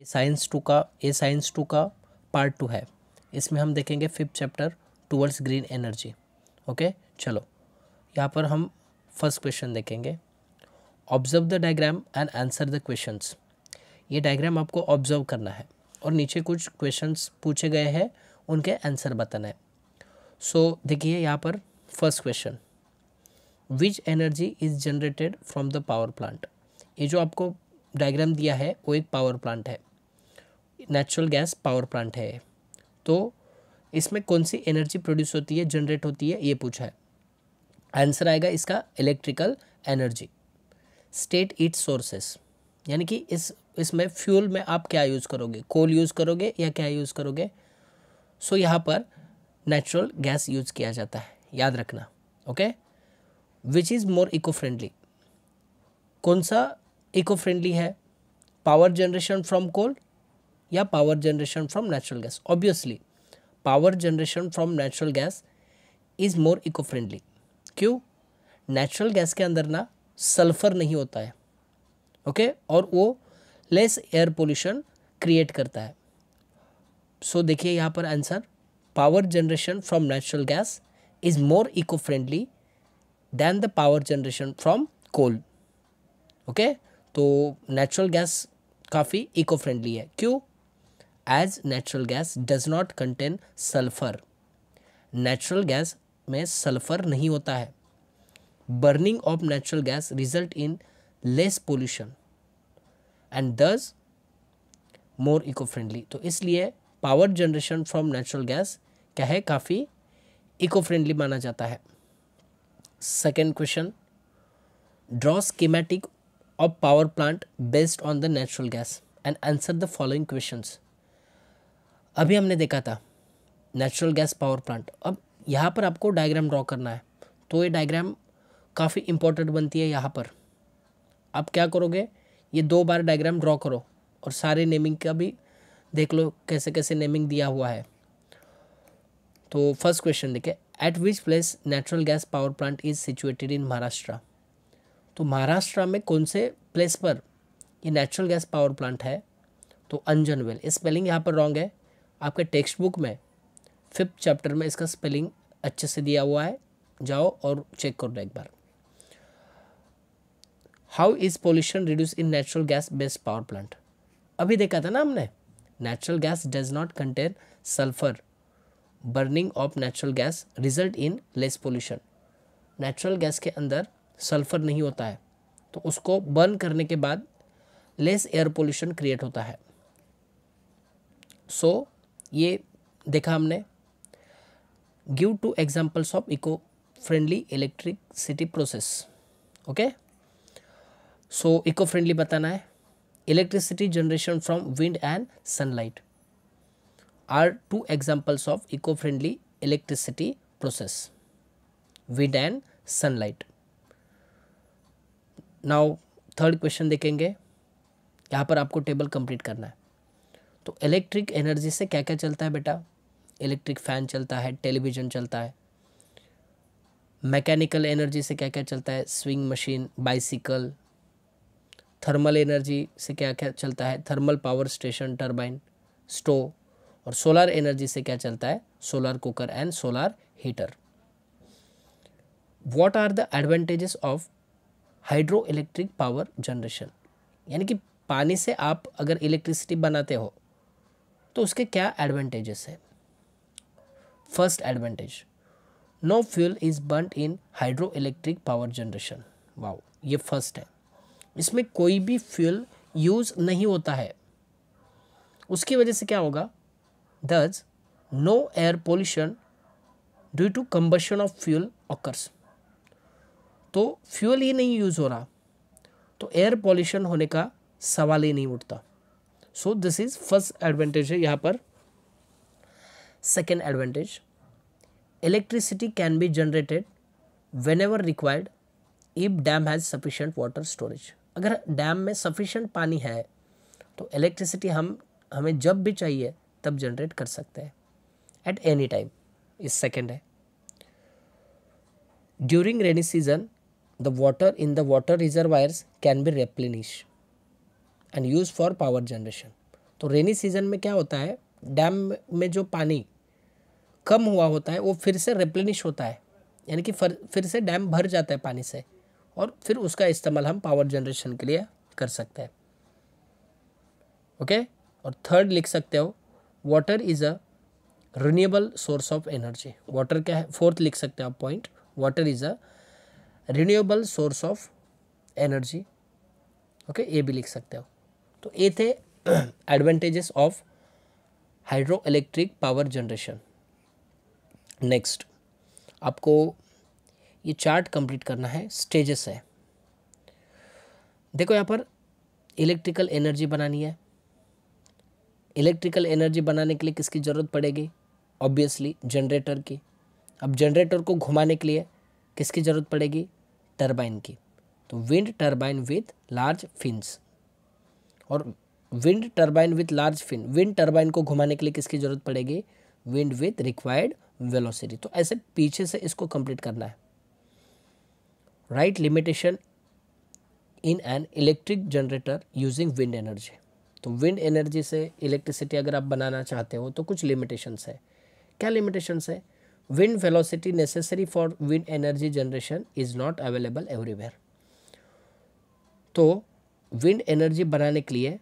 Science 2 का part 2 है। इसमें हम देखेंगे 5th chapter towards green energy. Okay, चलो यहाँ पर हम फर्स्ट क्वेश्चन देखेंगे। Observe the diagram and answer the questions. ये डायग्राम आपको ऑब्जर्व करना है और नीचे कुछ क्वेश्चंस पूछे गए हैं, उनके आंसर बताना है। सो देखिए यहाँ पर first question, which energy is generated from the power plant. ये जो आपको डायग्राम दिया है वो एक पावर प्लांट है, नेचुरल गैस पावर प्लांट है। तो इसमें कौन सी एनर्जी प्रोड्यूस होती है, जनरेट होती है, ये पूछा है। आंसर आएगा इसका electrical energy. State it's sources, यानी कि इसमें फ्यूल में आप क्या यूज़ करोगे, कोल यूज़ करोगे या क्या यूज़ करोगे। सो यहाँ पर नेचुरल गैस यूज़ किया जाता है, याद रखना। Okay, which is more eco friendly, कौन सा इको फ्रेंडली है, पावर जनरेशन फ्रॉम कोल या power generation from natural gas. Obviously power generation from natural gas is more eco friendly. क्यों? नेचुरल गैस के अंदर ना सल्फर नहीं होता है, ओके, और वो लेस एयर पोल्यूशन क्रिएट करता है। सो देखिए यहाँ पर answer, power generation from natural gas is more eco friendly than the power generation from coal. Okay, तो नेचुरल गैस काफ़ी इको फ्रेंडली है। क्यों? As natural gas does not contain sulphur, natural gas में सल्फर नहीं होता है। Burning of natural gas result in less pollution and thus more eco friendly. तो इसलिए power generation from natural gas क्या है, काफ़ी इको फ्रेंडली माना जाता है। Second question, draw schematic of power plant based on the natural gas and answer the following questions. अभी हमने देखा था नेचुरल गैस पावर प्लांट, अब यहाँ पर आपको डायग्राम ड्रॉ करना है। तो ये डायग्राम काफ़ी इंपॉर्टेंट बनती है। यहाँ पर आप क्या करोगे, ये 2 बार डायग्राम ड्रॉ करो और सारे नेमिंग का भी देख लो कैसे कैसे नेमिंग दिया हुआ है। तो फर्स्ट क्वेश्चन देखिए, eight which place natural gas power plant is situated in Maharashtra. तो महाराष्ट्र में कौन से प्लेस पर ये नेचुरल गैस पावर प्लांट है? तो अंजनवेल। स्पेलिंग यहाँ पर रॉन्ग है, आपके टेक्स्ट बुक में 5th चैप्टर में इसका स्पेलिंग अच्छे से दिया हुआ है, जाओ और चेक कर लो एक बार। How is pollution reduce in natural gas based power plant. अभी देखा था ना हमने, natural gas does not contain sulphur, burning of natural gas result in less pollution. Natural gas के अंदर सल्फर नहीं होता है, तो उसको बर्न करने के बाद लेस एयर पोल्यूशन क्रिएट होता है। सो ये देखा हमने। Give 2 examples of eco friendly electricity process. Okay, so eco friendly बताना है। Electricity generation from wind and sunlight are 2 examples of eco friendly electricity process, wind and sunlight. Now third question देखेंगे, यहाँ पर आपको टेबल कंप्लीट करना है। तो electric energy से क्या क्या चलता है बेटा? इलेक्ट्रिक फैन चलता है, टेलीविज़न चलता है। मैकेनिकल एनर्जी से क्या क्या चलता है? Swing machine, bicycle. Thermal energy से क्या क्या चलता है? Thermal power station, turbine, stove. और सोलर एनर्जी से क्या चलता है? Solar cooker and solar heater. What are the advantages of hydro electric power generation, यानी कि पानी से आप अगर इलेक्ट्रिसिटी बनाते हो तो उसके क्या एडवांटेजेस है? First advantage, no fuel is burned in hydro electric power generation. Wow, ये फर्स्ट है। इसमें कोई भी फ्यूल यूज़ नहीं होता है। उसकी वजह से क्या होगा? Thus no air pollution due to combustion of fuel occurs. तो फ्यूल ही नहीं यूज़ हो रहा, तो एयर पॉल्यूशन होने का सवाल ही नहीं उठता। So this is first advantage है यहाँ पर। Second advantage, electricity can be generated when ever required if dam has sufficient water storage. अगर डैम में सफिशेंट पानी है तो इलेक्ट्रिसिटी हमें जब भी चाहिए तब जनरेट कर सकते हैं, एट एनी टाइम। इस सेकेंड है, during rainy season the water in the water reservoirs can be replenished and used for power generation। तो रेनी सीजन में क्या होता है, डैम में जो पानी कम हुआ होता है वो फिर से रिप्लेनिश होता है, यानी कि फिर से डैम भर जाता है पानी से, और फिर उसका इस्तेमाल हम पावर जनरेशन के लिए कर सकते हैं। ओके, और थर्ड लिख सकते हो, water is a renewable source of energy. Water क्या है, फोर्थ लिख सकते हो आप point, water is a renewable source of energy. Okay, ये भी लिख सकते हो। तो ये थे advantages of hydro electric power generation. Next आपको ये चार्ट कंप्लीट करना है, स्टेजेस है। देखो यहाँ पर इलेक्ट्रिकल एनर्जी बनानी है। इलेक्ट्रिकल एनर्जी बनाने के लिए किसकी ज़रूरत पड़ेगी, ऑब्वियसली जनरेटर की। अब जनरेटर को घुमाने के लिए किसकी ज़रूरत पड़ेगी, टरबाइन की। तो wind turbine with large fins, और wind turbine with large fin, wind turbine को घुमाने के लिए किसकी ज़रूरत पड़ेगी, विंड विथ रिक्वायर्ड वेलोसिटी। तो ऐसे पीछे से इसको कंप्लीट करना है। Right limitation in an electric generator using wind energy. तो विंड एनर्जी से इलेक्ट्रिसिटी अगर आप बनाना चाहते हो तो कुछ लिमिटेशंस है। क्या लिमिटेशंस है, wind velocity necessary for wind energy generation is not available everywhere. तो विंड एनर्जी बनाने के लिए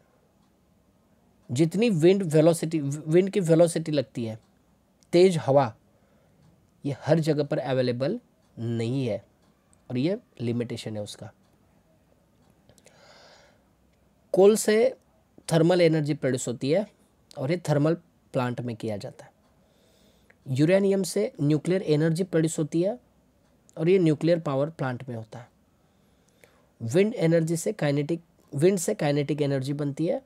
जितनी विंड वेलोसिटी, विंड की वेलोसिटी लगती है, तेज हवा, ये हर जगह पर अवेलेबल नहीं है, और ये लिमिटेशन है उसका। कोल से थर्मल एनर्जी प्रोड्यूस होती है, और ये थर्मल प्लांट में किया जाता है। यूरेनियम से न्यूक्लियर एनर्जी प्रोड्यूस होती है, और ये न्यूक्लियर पावर प्लांट में होता है। विंड एनर्जी से विंड से काइनेटिक एनर्जी बनती है,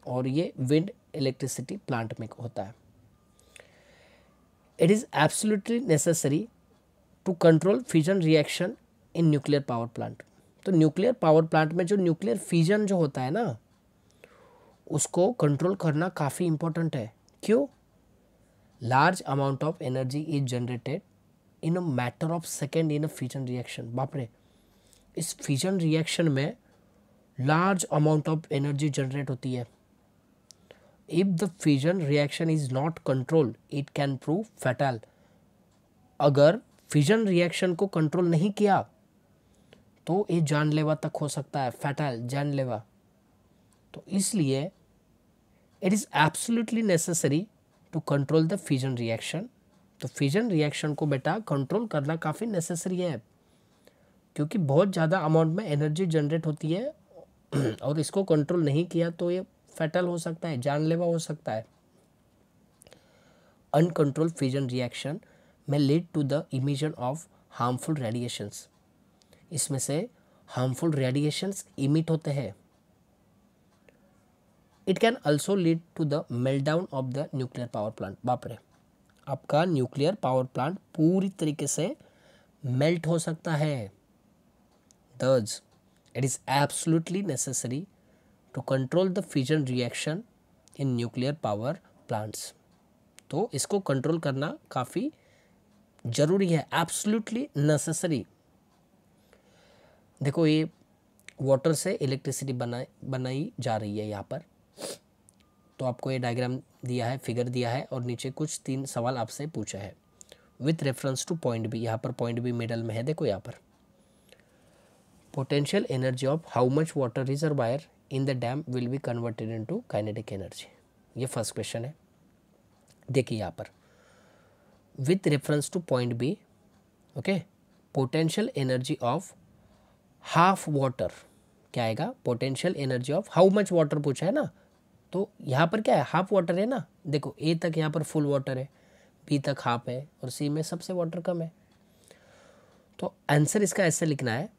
और ये विंड इलेक्ट्रिसिटी प्लांट में होता है। It is absolutely necessary to control fusion reaction in nuclear power plant. तो न्यूक्लियर पावर प्लांट में जो न्यूक्लियर फ्यूजन जो होता है ना, उसको कंट्रोल करना काफ़ी इंपॉर्टेंट है। क्यों, large amount of energy is generated in a matter of second in a fusion reaction. बाप रे, इस फ्यूजन रिएक्शन में large amount of energy generate होती है। If the fusion reaction is not control it can prove fatal. अगर fusion reaction को control नहीं किया तो ये जानलेवा तक हो सकता है, फैटल, जानलेवा। तो इसलिए it is absolutely necessary to control the fusion reaction. तो फ्यूजन रिएक्शन को बेटा कंट्रोल करना काफ़ी नेसेसरी है, क्योंकि बहुत ज़्यादा अमाउंट में एनर्जी जनरेट होती है, और इसको कंट्रोल नहीं किया तो ये फैटल हो सकता है, जानलेवा हो सकता है। Uncontrolled fusion reaction may lead to the emission of harmful radiations. इसमें से हार्मफुल रेडिएशंस इमिट होते हैं। It can also lead to the meltdown of the nuclear power plant. बाप रे, आपका न्यूक्लियर पावर प्लांट पूरी तरीके से मेल्ट हो सकता है। Thus, it is absolutely necessary to control the fission reaction in nuclear power plants. तो इसको कंट्रोल करना काफ़ी ज़रूरी है, एब्सोल्युटली नेसेसरी। देखो ये वाटर से इलेक्ट्रिसिटी बनाई जा रही है यहाँ पर। तो आपको ये डायग्राम दिया है, फिगर दिया है, और नीचे कुछ 3 सवाल आपसे पूछा है with reference to point B. यहाँ पर पॉइंट बी मिडल में है, देखो यहाँ पर। Potential energy of how much water reservoir in the dam will be converted into kinetic energy। ये फर्स्ट क्वेश्चन है। देखिए यहाँ पर with reference to point B, okay, potential energy of half water क्या आएगा, potential energy of how much water पूछा है ना, तो यहाँ पर क्या है, हाफ वाटर है ना। देखो ए तक यहाँ पर फुल वाटर है, बी तक हाफ है, और सी में सबसे वाटर कम है। तो आंसर इसका ऐसे लिखना है,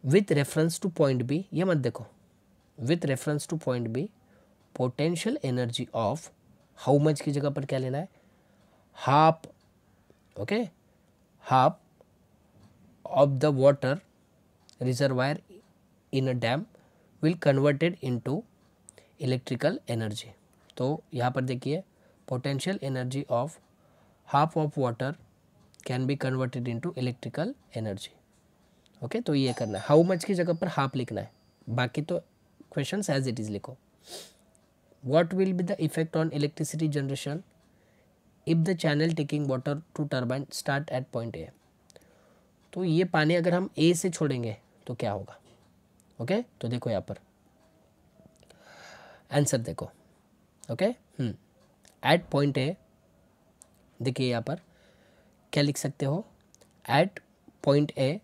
with reference to point B, ये मत देखो, with reference to point B potential energy of how much की जगह पर क्या लेना है, half, okay, half of the water reservoir in a dam will converted into electrical energy. तो यहाँ पर देखिए potential energy of half of water can be converted into electrical energy. Okay, तो ये करना है, हाउ मच की जगह पर हाफ लिखना है, बाकी तो क्वेश्चन एज इट इज़ लिखो। What will be the effect on electricity generation if the channel taking water to turbine start at point A. तो ये पानी अगर हम ए से छोड़ेंगे तो क्या होगा? ओके तो देखो यहाँ पर आंसर देखो। ओके एट पॉइंट ए, देखिए यहाँ पर क्या लिख सकते हो, at point A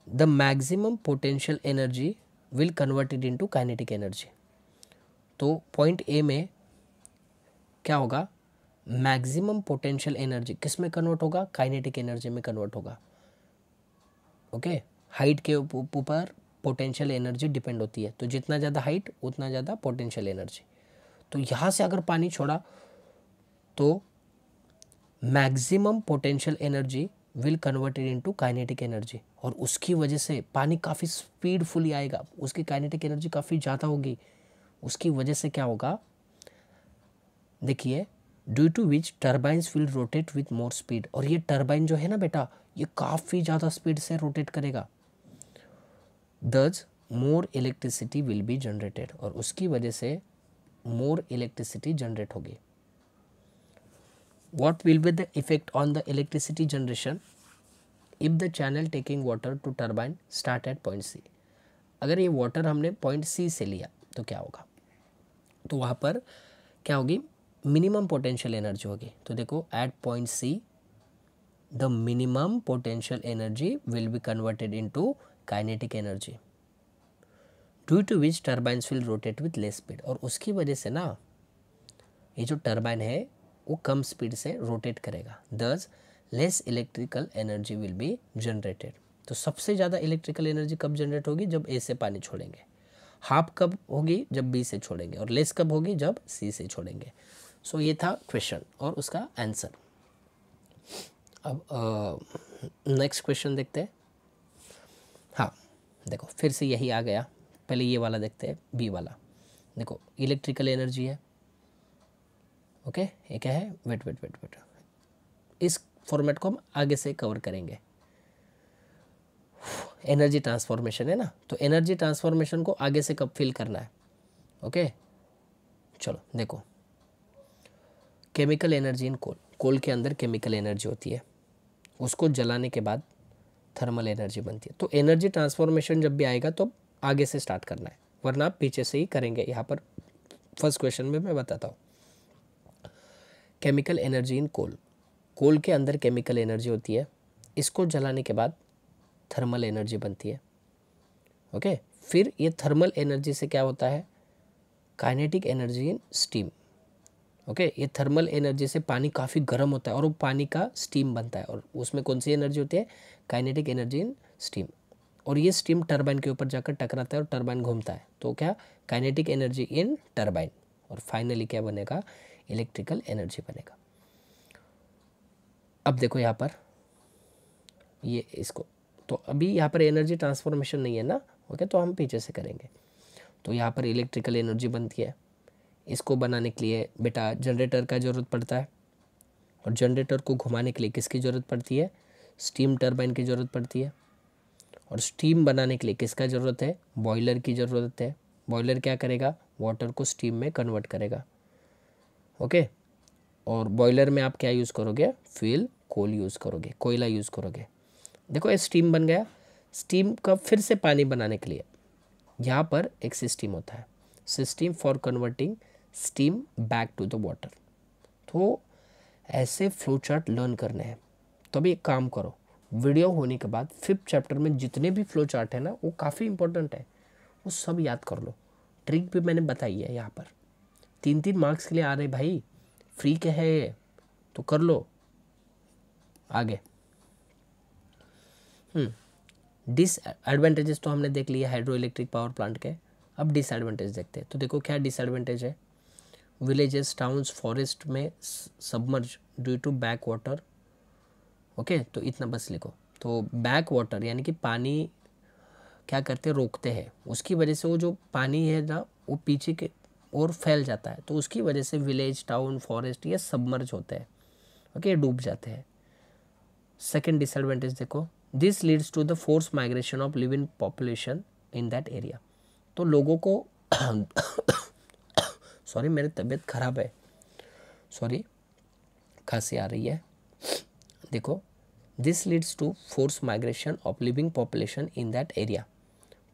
the maximum potential energy will converted into kinetic energy. तो पॉइंट ए में क्या होगा, मैक्सिमम पोटेंशियल एनर्जी किस में कन्वर्ट होगा? काइनेटिक एनर्जी में कन्वर्ट होगा। ओके हाइट के ऊपर पोटेंशियल एनर्जी डिपेंड होती है, तो जितना ज़्यादा हाइट उतना ज़्यादा पोटेंशियल एनर्जी। तो यहाँ से अगर पानी छोड़ा तो maximum potential energy will converted into kinetic energy, और उसकी वजह से पानी काफ़ी स्पीडफुली आएगा, उसकी काइनेटिक एनर्जी काफ़ी ज़्यादा होगी। उसकी वजह से क्या होगा, देखिए due to which turbines will rotate with more speed. और ये टर्बाइन जो है ना बेटा, ये काफ़ी ज़्यादा स्पीड से रोटेट करेगा। दस मोर इलेक्ट्रिसिटी विल बी जनरेटेड, और उसकी वजह से मोर इलेक्ट्रिसिटी जनरेट होगी। What will be the effect on the electricity generation if the channel taking water to turbine start at point C? अगर ये वाटर हमने पॉइंट सी से लिया तो क्या होगा? तो वहाँ पर क्या होगी, मिनिमम पोटेंशियल एनर्जी होगी। तो देखो at point C the minimum potential energy will be converted into kinetic energy due to which turbines will rotate with less speed. और उसकी वजह से ना ये जो टर्बाइन है वो कम स्पीड से रोटेट करेगा, दस less electrical energy will be generated. तो सबसे ज़्यादा इलेक्ट्रिकल एनर्जी कब जनरेट होगी? जब ए से पानी छोड़ेंगे। हाफ कब होगी? जब बी से छोड़ेंगे। और लेस कब होगी? जब सी से छोड़ेंगे। सो ये था क्वेश्चन और उसका आंसर। अब नेक्स्ट क्वेश्चन देखते हैं। हाँ देखो फिर से यही आ गया, पहले ये वाला देखते हैं, बी वाला। देखो इलेक्ट्रिकल एनर्जी है, ओके ये क्या है, वेट, इस फॉर्मेट को हम आगे से कवर करेंगे। एनर्जी ट्रांसफॉर्मेशन है ना, तो एनर्जी ट्रांसफॉर्मेशन को आगे से कब फिल करना है? ओके चलो देखो, केमिकल एनर्जी इन कोल, कोल के अंदर केमिकल एनर्जी होती है, उसको जलाने के बाद थर्मल एनर्जी बनती है। तो एनर्जी ट्रांसफॉर्मेशन जब भी आएगा तो आगे से स्टार्ट करना है, वरना आप पीछे से ही करेंगे। यहाँ पर फर्स्ट क्वेश्चन में मैं बताता हूँ। केमिकल एनर्जी इन कोल, कोल के अंदर केमिकल एनर्जी होती है, इसको जलाने के बाद थर्मल एनर्जी बनती है। ओके फिर ये थर्मल एनर्जी से क्या होता है, kinetic energy in steam. Okay ये थर्मल एनर्जी से पानी काफ़ी गर्म होता है और वो पानी का स्टीम बनता है, और उसमें कौन सी एनर्जी होती है? Kinetic energy in steam. और ये स्टीम टरबाइन के ऊपर जाकर टकराता है और टरबाइन घूमता है, तो क्या, काइनेटिक एनर्जी इन टरबाइन। और फाइनली क्या बनेगा? इलेक्ट्रिकल एनर्जी बनेगा। अब देखो यहाँ पर ये इसको, तो अभी यहाँ पर एनर्जी ट्रांसफॉर्मेशन नहीं है ना, ओके तो हम पीछे से करेंगे। तो यहाँ पर इलेक्ट्रिकल एनर्जी बनती है, इसको बनाने के लिए बेटा जनरेटर का ज़रूरत पड़ता है, और जनरेटर को घुमाने के लिए किसकी ज़रूरत पड़ती है? स्टीम टरबाइन की ज़रूरत पड़ती है। और स्टीम बनाने के लिए किसका ज़रूरत है? बॉयलर की ज़रूरत है। बॉयलर क्या करेगा? वाटर को स्टीम में कन्वर्ट करेगा। ओके और बॉयलर में आप क्या यूज़ करोगे? फ्यूल कोल यूज़ करोगे, कोयला यूज़ करोगे। देखो ये स्टीम बन गया। स्टीम का फिर से पानी बनाने के लिए यहाँ पर एक सिस्टम होता है, system for converting steam back to the water. तो ऐसे फ्लो चार्ट लर्न करने हैं। तो अभी एक काम करो, वीडियो होने के बाद 5th चैप्टर में जितने भी फ्लो चार्ट है ना वो काफ़ी इंपॉर्टेंट है, वो सब याद कर लो। ट्रिक भी मैंने बताई है यहाँ पर, 3-3 मार्क्स के लिए आ रहे भाई, फ्री के है ये, तो कर लो आगे। डिसएडवांटेजेस तो हमने देख लिया हाइड्रो इलेक्ट्रिक पावर प्लांट के। अब डिसएडवांटेज देखते हैं। तो देखो क्या डिसएडवांटेज है, विलेजेस टाउन्स फॉरेस्ट में submerge due to back water. Okay तो इतना बस लिखो। तो बैक वाटर यानी कि पानी क्या करते हैं, रोकते हैं, उसकी वजह से वो जो पानी है ना वो पीछे के और फैल जाता है, तो उसकी वजह से विलेज टाउन फॉरेस्ट ये सबमर्ज होते हैं, ओके डूब जाते हैं। सेकेंड डिसएडवांटेज देखो, this leads to the force migration of living population in that area. तो लोगों को सॉरी मेरी तबीयत ख़राब है, सॉरी खांसी आ रही है। देखो, this leads to force migration of living population in that area.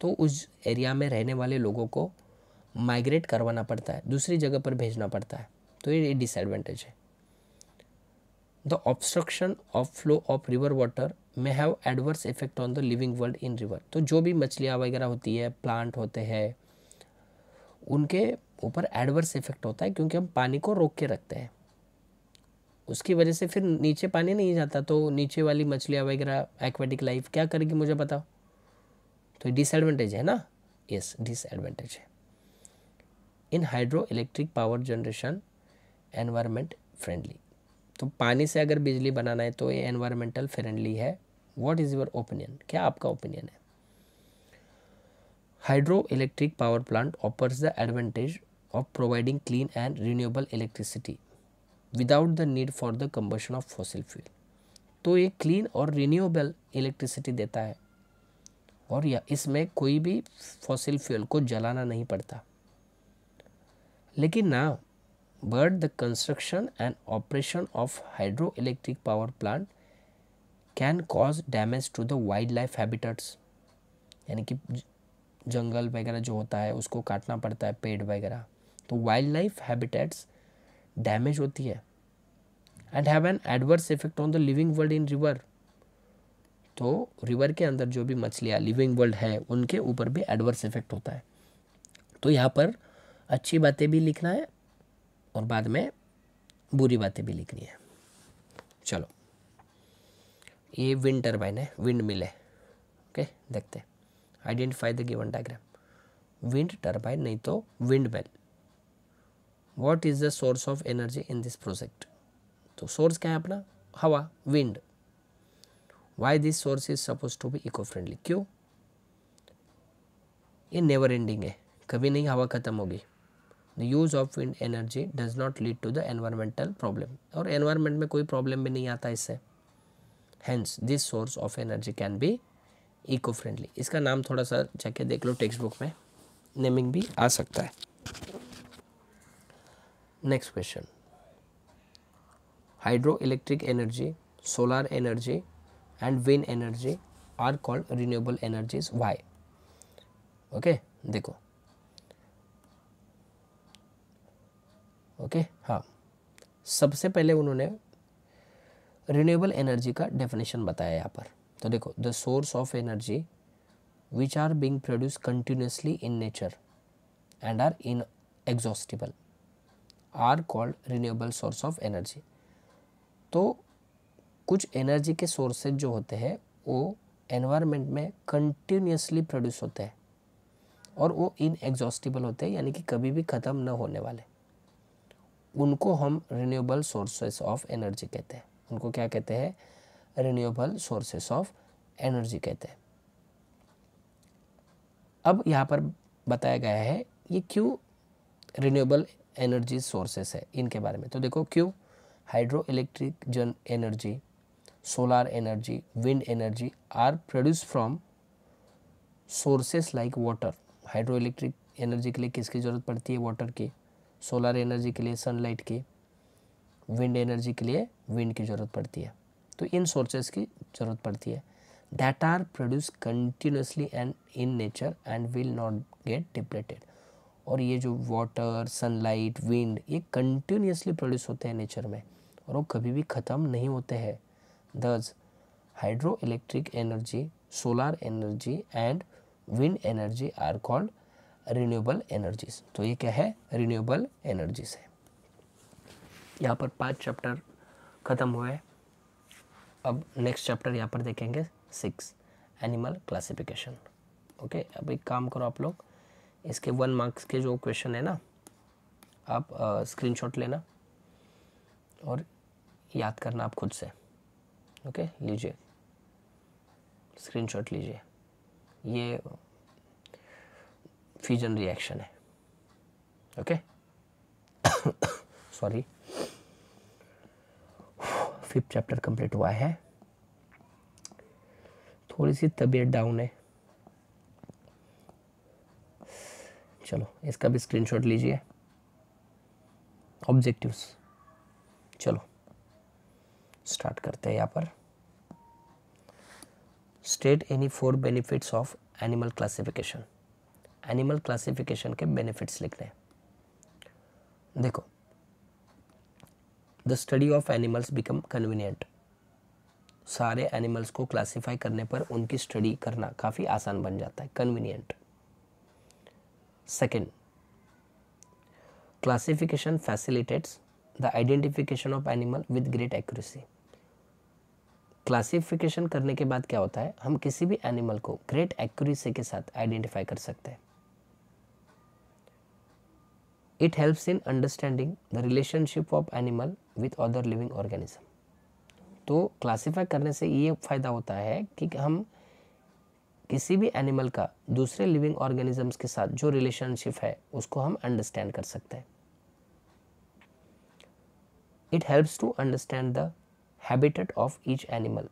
तो उस एरिया में रहने वाले लोगों को माइग्रेट करवाना पड़ता है, दूसरी जगह पर भेजना पड़ता है, तो ये डिसएडवांटेज है। The obstruction of flow of river water may have adverse effect on the living world in river. तो जो भी मछलियाँ वगैरह होती है, प्लांट होते हैं, उनके ऊपर एडवर्स इफेक्ट होता है क्योंकि हम पानी को रोक के रखते हैं। उसकी वजह से फिर नीचे पानी नहीं जाता, तो नीचे वाली मछलियाँ वगैरह एक्वेटिक लाइफ क्या करेगी मुझे बताओ। तो डिसएडवांटेज है ना, यस डिसएडवांटेज है। इन hydro electric power generation environment friendly. तो पानी से अगर बिजली बनाना है तो ये एनवायरमेंटल फ्रेंडली है। व्हाट इज़ योर ओपिनियन, क्या आपका ओपिनियन है? Hydro electric power plant offers the advantage of providing clean and renewable electricity without the need for the combustion of fossil fuel. तो ये क्लीन और रिन्यूएबल इलेक्ट्रिसिटी देता है और या इसमें कोई भी फॉसिल फ्यूल को जलाना नहीं पड़ता। लेकिन ना, but the construction and operation of hydro electric power plant can cause damage to the wild life habitats. यानी कि जंगल वगैरह जो होता है उसको काटना पड़ता है, पेड़ वगैरह, तो वाइल्ड लाइफ हैबिटेट्स डैमेज होती है। And have an adverse effect on the living world in river. तो रिवर के अंदर जो भी मछलियाँ लिविंग वर्ल्ड है उनके ऊपर भी एडवर्स इफेक्ट होता है। तो यहाँ पर अच्छी बातें भी लिखना है और बाद में बुरी बातें भी लिखनी है। चलो, ये विंड टर्बाइन है, विंड मिल है। ओके, देखते हैं। Identify the given diagram. Wind turbine नहीं तो wind mill. What is the source of energy in this project? तो सोर्स क्या है अपना? हवा, wind. Why this source is suppose to be eco friendly? क्यों? ये नेवर एंडिंग है, कभी नहीं हवा खत्म होगी। The use of wind energy does not lead to the environmental problem. और एनवायरमेंट में कोई प्रॉब्लम भी नहीं आता इससे। Hence this source of energy can be eco friendly. इसका नाम थोड़ा सा जाके देख लो टेक्स्ट बुक में, नेमिंग भी आ सकता है। Next question, hydro electric energy, solar energy and wind energy are called renewable energies, why? Okay, देखो, ओके हाँ, सबसे पहले उन्होंने रिन्यूएबल एनर्जी का डेफिनेशन बताया यहाँ पर। तो देखो, the source of energy which are being produce continuously in nature and are inexhaustible are called renewable source of energy. तो कुछ एनर्जी के सोर्सेज जो होते हैं वो एनवायरनमेंट में कंटिन्यूसली प्रोड्यूस होते हैं और वो इनएग्जॉस्टिबल होते हैं, यानी कि कभी भी ख़त्म न होने वाले। उनको हम रिन्यूएबल सोर्सेस ऑफ एनर्जी कहते हैं। उनको क्या कहते हैं? रिन्यूएबल सोर्सेस ऑफ एनर्जी कहते हैं। अब यहाँ पर बताया गया है ये क्यों रिन्यूएबल एनर्जी सोर्सेस है, इनके बारे में। तो देखो क्यों, hydro electric gen energy, solar energy, wind energy are produce from sources like water. Hydro electric energy के लिए किसकी ज़रूरत पड़ती है? वाटर की। सोलर एनर्जी के लिए सनलाइट की। विंड एनर्जी के लिए विंड की ज़रूरत पड़ती है। तो इन सोर्सेस की ज़रूरत पड़ती है। That are produce continuously and in nature and will not get depleted. और ये जो वाटर, सनलाइट, विंड, ये कंटिन्यूसली प्रोड्यूस होते हैं नेचर में और वो कभी भी ख़त्म नहीं होते हैं। Thus hydro electric energy, solar energy and wind energy are called renewable energies. तो ये क्या है? रिन्यूएबल एनर्जीज है। यहाँ पर 5 चैप्टर ख़त्म हुए। अब नेक्स्ट चैप्टर यहाँ पर देखेंगे 6, एनिमल क्लासिफिकेशन। ओके, अब एक काम करो आप लोग, इसके 1 मार्क्स के जो क्वेश्चन है ना, आप स्क्रीनशॉट लेना और याद करना आप खुद से। ओके, लीजिए स्क्रीनशॉट लीजिए। ये फ्यूजन रिएक्शन है। Okay sorry, 5th chapter complete हुआ है। थोड़ी सी तबीयत डाउन है। चलो इसका भी स्क्रीनशॉट लीजिए। ऑब्जेक्टिव्स। चलो स्टार्ट करते हैं यहाँ पर। State any 4 benefits of animal classification. Animal classification के बेनिफिट्स लिखने हैं। देखो, the study of animals become convenient. सारे एनिमल्स को क्लासीफाई करने पर उनकी स्टडी करना काफ़ी आसान बन जाता है, convenient. Second, classification facilitates the identification of animal with great accuracy. Classification करने के बाद क्या होता है, हम किसी भी एनिमल को ग्रेट एक्यूरेसी के साथ आइडेंटिफाई कर सकते हैं। It helps in understanding the relationship of animal with other living organism. तो क्लासीफाई करने से ये फ़ायदा होता है कि हम किसी भी एनिमल का दूसरे लिविंग ऑर्गेनिजम्स के साथ जो रिलेशनशिप है उसको हम अंडरस्टैंड कर सकते हैं। It helps to understand the habitat of each animal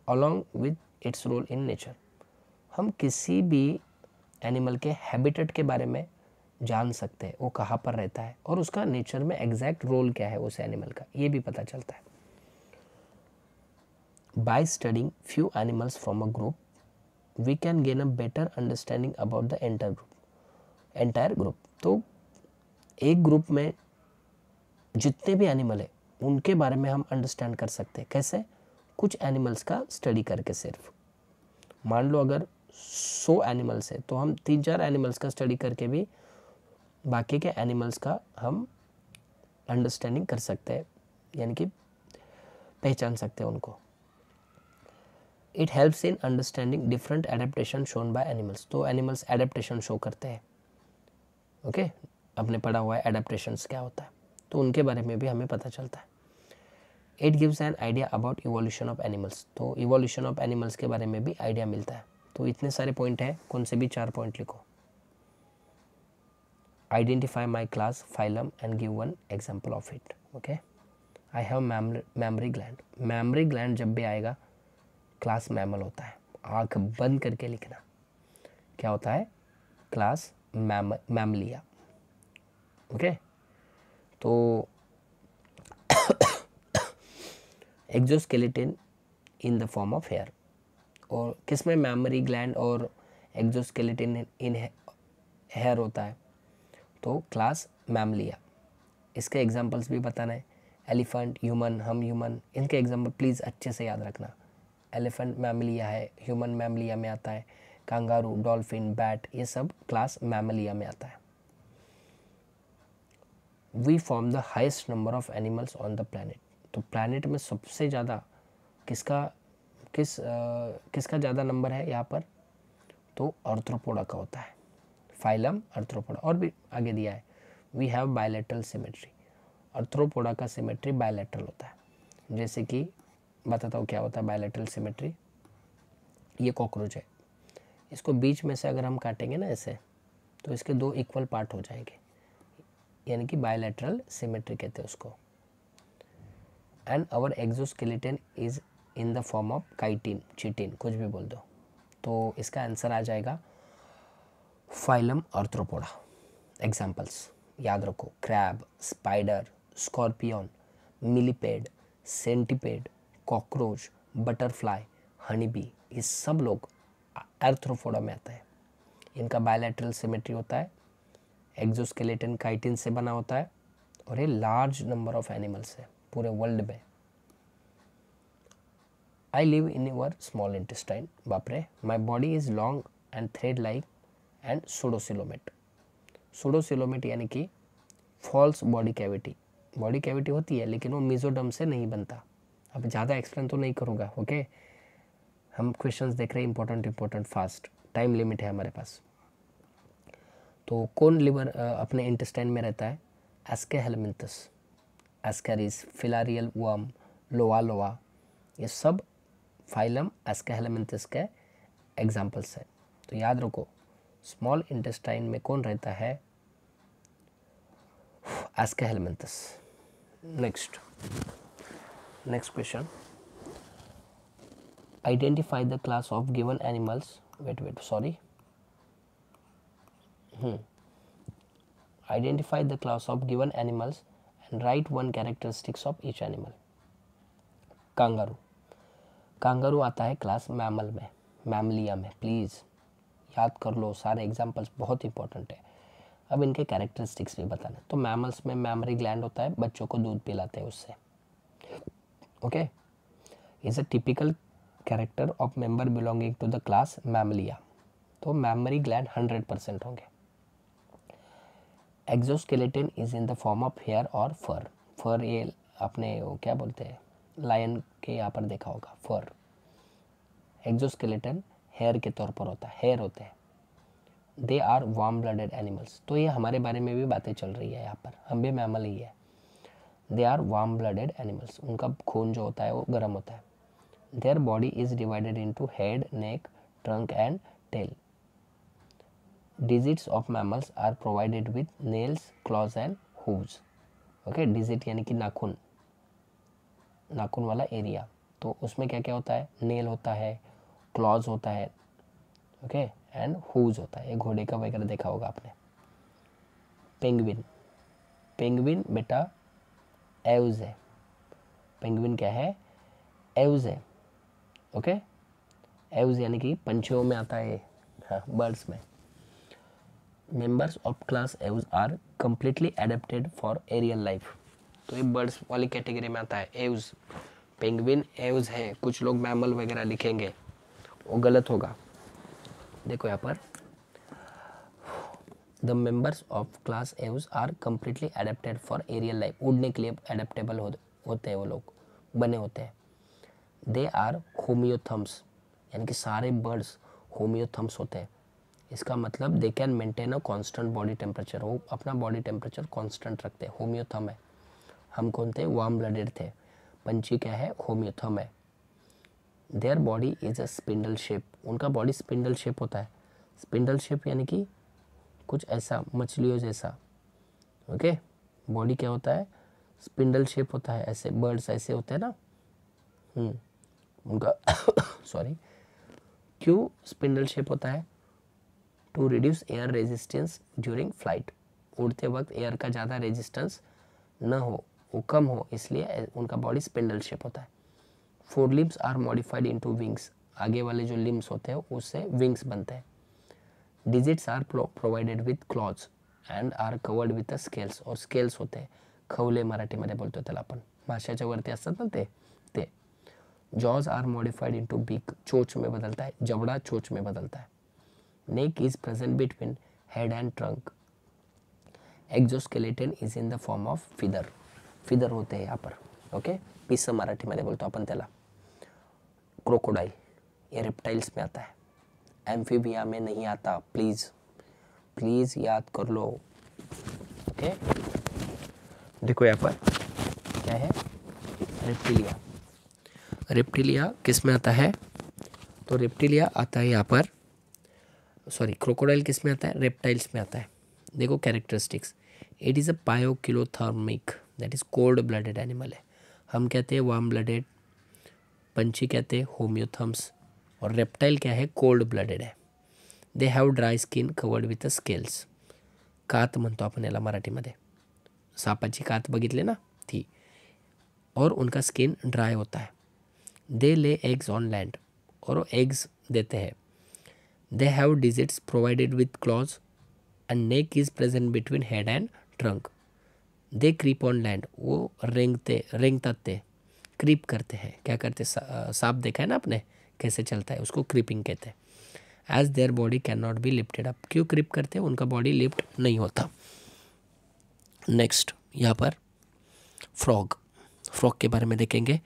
along with its role in nature. हम किसी भी एनिमल के हैबिटेट के बारे में जान सकते हैं, वो कहाँ पर रहता है और उसका नेचर में एग्जैक्ट रोल क्या है उस एनिमल का, ये भी पता चलता है। By studying few animals from a group we can gain a better understanding about the entire group. तो एक ग्रुप में जितने भी एनिमल है उनके बारे में हम अंडरस्टैंड कर सकते हैं। कैसे? कुछ एनिमल्स का स्टडी करके। सिर्फ मान लो अगर 100 एनिमल्स है तो हम 3-4 एनिमल्स का स्टडी करके भी बाकी के एनिमल्स का हम अंडरस्टैंडिंग कर सकते हैं, यानी कि पहचान सकते हैं उनको। It helps in understanding different adaptation shown by animals. तो एनिमल्स एडेप्टेशन शो करते हैं, ओके, आपने पढ़ा हुआ है एडेप्टेशंस क्या होता है, तो उनके बारे में भी हमें पता चलता है। It gives an idea about evolution of animals. तो इवोल्यूशन ऑफ एनिमल्स के बारे में भी आइडिया मिलता है। तो इतने सारे पॉइंट हैं, कौन से भी 4 पॉइंट लिखो। Identify my class phylum and give one example of it. Okay, I have mammary gland. Mammary gland जब भी आएगा क्लास मैमल होता है, आंख बंद करके लिखना। क्या होता है? Class mammalia. ओके, तो exoskeleton in the form of hair. और किसमें मैमरी ग्लैंड और एक्सोस्केलेटन इन हेयर होता है? तो क्लास मैमलिया। इसके एग्जांपल्स भी बताना है। एलिफेंट, ह्यूमन, हम ह्यूमन, इनके एग्जांपल प्लीज़ अच्छे से याद रखना। एलिफेंट मैमलिया है, ह्यूमन मैमलिया में आता है, कांगारू, डॉल्फिन, बैट, ये सब क्लास मैमलिया में आता है। We form the highest number of animals on the planet. तो प्लैनेट में सबसे ज़्यादा किसका ज़्यादा नंबर है यहाँ पर? तो आर्थ्रोपोडा का होता है, फाइलम आर्थ्रोपोडा। और भी आगे दिया है, we have bilateral symmetry. Arthropoda का सिमेट्री बायलैटरल होता है। जैसे कि बताता हूँ क्या होता है बायलैटरल सिमेट्री। ये कॉकरोच है, इसको बीच में से अगर हम काटेंगे ना ऐसे, तो इसके 2 इक्वल पार्ट हो जाएंगे, यानी कि बायलैटरल सिमेट्री कहते हैं उसको। And our exoskeleton is in the form of chitin, chitin, कुछ भी बोल दो। तो इसका आंसर आ जाएगा फाइलम आर्थ्रोपोडा। एग्जाम्पल्स याद रखो, crab, spider, scorpion, millipede, centipede, cockroach, butterfly, honeybee, ये सब लोग आर्थ्रोपोडा में आता है। इनका बायलैटरल सिमेट्री होता है, एक्सोस्केलेटन काइटिन से बना होता है, और ये लार्ज नंबर ऑफ एनिमल्स है पूरे वर्ल्ड में। I live in your small intestine. बाप रे, my body is long and thread like and pseudocoelomate. Pseudocoelomate यानी कि false body cavity. Body cavity होती है लेकिन वो मेसोडर्म से नहीं बनता। अब ज़्यादा एक्सप्लेन तो नहीं करूँगा, ओके। हम क्वेश्चंस देख रहे हैं इंपॉर्टेंट फास्ट, टाइम लिमिट है हमारे पास। तो कौन लिवर अपने इंटेस्टाइन में रहता है? एस्केहेलमिंथस, एस्कैरिस, फिलारियल वर्म, लोआ, ये सब फाइलम एस्केहेलमिंथस के एग्जाम्पल्स हैं। तो याद रखो, स्मॉल इंटेस्टाइन में कौन रहता है? Aschelminthes. Next question, identify the class of given animals. Identify the class of given animals write one characteristics of each animal. Kangaroo, kangaroo आता है क्लास मैमल में, मैमलिया में। प्लीज़ याद कर लो, सारे एग्जाम्पल्स बहुत इंपॉर्टेंट है। अब इनके कैरेक्टरिस्टिक्स भी बताना। तो मैमल्स में मैमरी ग्लैंड होता है, बच्चों को दूध पिलाते हैं उससे। Okay, is a typical character of member belonging to the class Mammalia. तो मैमरी ग्लैंड 100% होंगे। Exoskeleton is in the form of hair और फर। फर ये अपने वो क्या बोलते हैं, लायन के यहाँ पर देखा होगा, फर। एक्सोस्केलेटन हेयर के तौर पर होता है, हेयर होते हैं। They are warm blooded animals. तो ये हमारे बारे में भी बातें चल रही है यहाँ पर, हम भी मैमल ही है। They are warm blooded animals, उनका खून जो होता है वो गर्म होता है। Their body is divided into head, neck, trunk and tail. Digits of mammals are provided with nails, claws and hooves. Okay, digit यानी कि नाखून, नाखून वाला एरिया। तो उसमें क्या क्या होता है, नेल होता है, क्लॉज होता है, ओके, एंड हूज होता है। ये घोड़े का वगैरह देखा होगा आपने। पेंगुइन, पेंगुइन बेटा एव्स है। पेंगुइन क्या है, एव्स है। ओके, एव्स यानी कि पंछियों में आता है, हाँ, बर्ड्स में। Members of class Aves are completely adapted for aerial life. तो ये बर्ड्स वाली कैटेगरी में आता है एव्स। पेंगुइन एव्स है, कुछ लोग मैमल वगैरह लिखेंगे, वो गलत होगा। देखो यहाँ पर, the members of class Aves are completely adapted for aerial life. उड़ने के लिए एडेप्टेबल होते हैं वो लोग, बने होते हैं। दे आर होमियोथम्स, यानी कि सारे बर्ड्स होमियोथम्स होते हैं। इसका मतलब they can maintain a constant body temperature, वो अपना बॉडी टेम्परेचर कांस्टेंट रखते हैं। होमियोथम है। हम कौन थे, वार्म ब्लडेड थे। पंछी क्या है, होमियोथम है। Their body is a spindle shape, उनका बॉडी स्पिंडल शेप होता है। स्पिंडल शेप यानी कि कुछ ऐसा, मछलियों जैसा। ओके, बॉडी क्या होता है, स्पिंडल शेप होता है। ऐसे बर्ड्स ऐसे होते हैं ना, उनका सॉरी, क्यों स्पिंडल शेप होता है, to reduce air resistance during flight. उड़ते वक्त एयर का ज़्यादा रेजिस्टेंस न हो, वो कम हो, इसलिए उनका बॉडी स्पिंडल शेप होता है। Fore limbs are modified into wings, आगे वाले जो लिम्स होते हैं उससे विंग्स बनते हैं। Digits are provided with claws and are covered with scales, और स्केल्स होते हैं, खवले मराठीमध्ये बोलतो त्याला आपण, माशाच्या वरती असतात ना ते। Jaws are modified into beak, चोच में बदलता है, जबड़ा चोच में बदलता है। Neck is present between head and trunk. Exoskeleton is in the form of feather, feather होते हैं यहाँ पर। ओके, पिस मराठीमध्ये बोलतो आपण त्याला। क्रोकोडाइल, ये रेप्टाइल्स में आता है, एम्फीबिया में नहीं आता। प्लीज़ प्लीज़ याद कर लो। ओके, देखो यहाँ पर क्या है, रेप्टिलिया। रेप्टिलिया किस में आता है, तो रेप्टिलिया आता है यहाँ पर, सॉरी, क्रोकोडाइल किस में आता है, रेप्टाइल्स में आता है। देखो characteristics, it is a poikilothermic, that is cold blooded animal है। हम कहते हैं वार्म ब्लडेड, पंछी कहते हैं होमियोथम्स, और रेप्टाइल क्या है, कोल्ड ब्लडेड है। They have dry skin covered with scales, कात म्हणतो आपण याला मराठीमध्ये, सापाची कात बघितले ना ती, और उनका स्किन ड्राई होता है। दे ले एग्स ऑन लैंड, और वो एग्स देते हैं। They have digits provided with claws and neck is present between head and trunk. They creep on land, वो रेंगतात थे, क्रीप करते हैं, क्या करते, सांप देखा है ना आपने कैसे चलता है, उसको क्रीपिंग कहते हैं। As their body can not be lifted up, क्यों क्रीप करते हैं, उनका बॉडी लिफ्ट नहीं होता। नेक्स्ट यहाँ पर फ्रॉग, फ्रॉग के बारे में देखेंगे।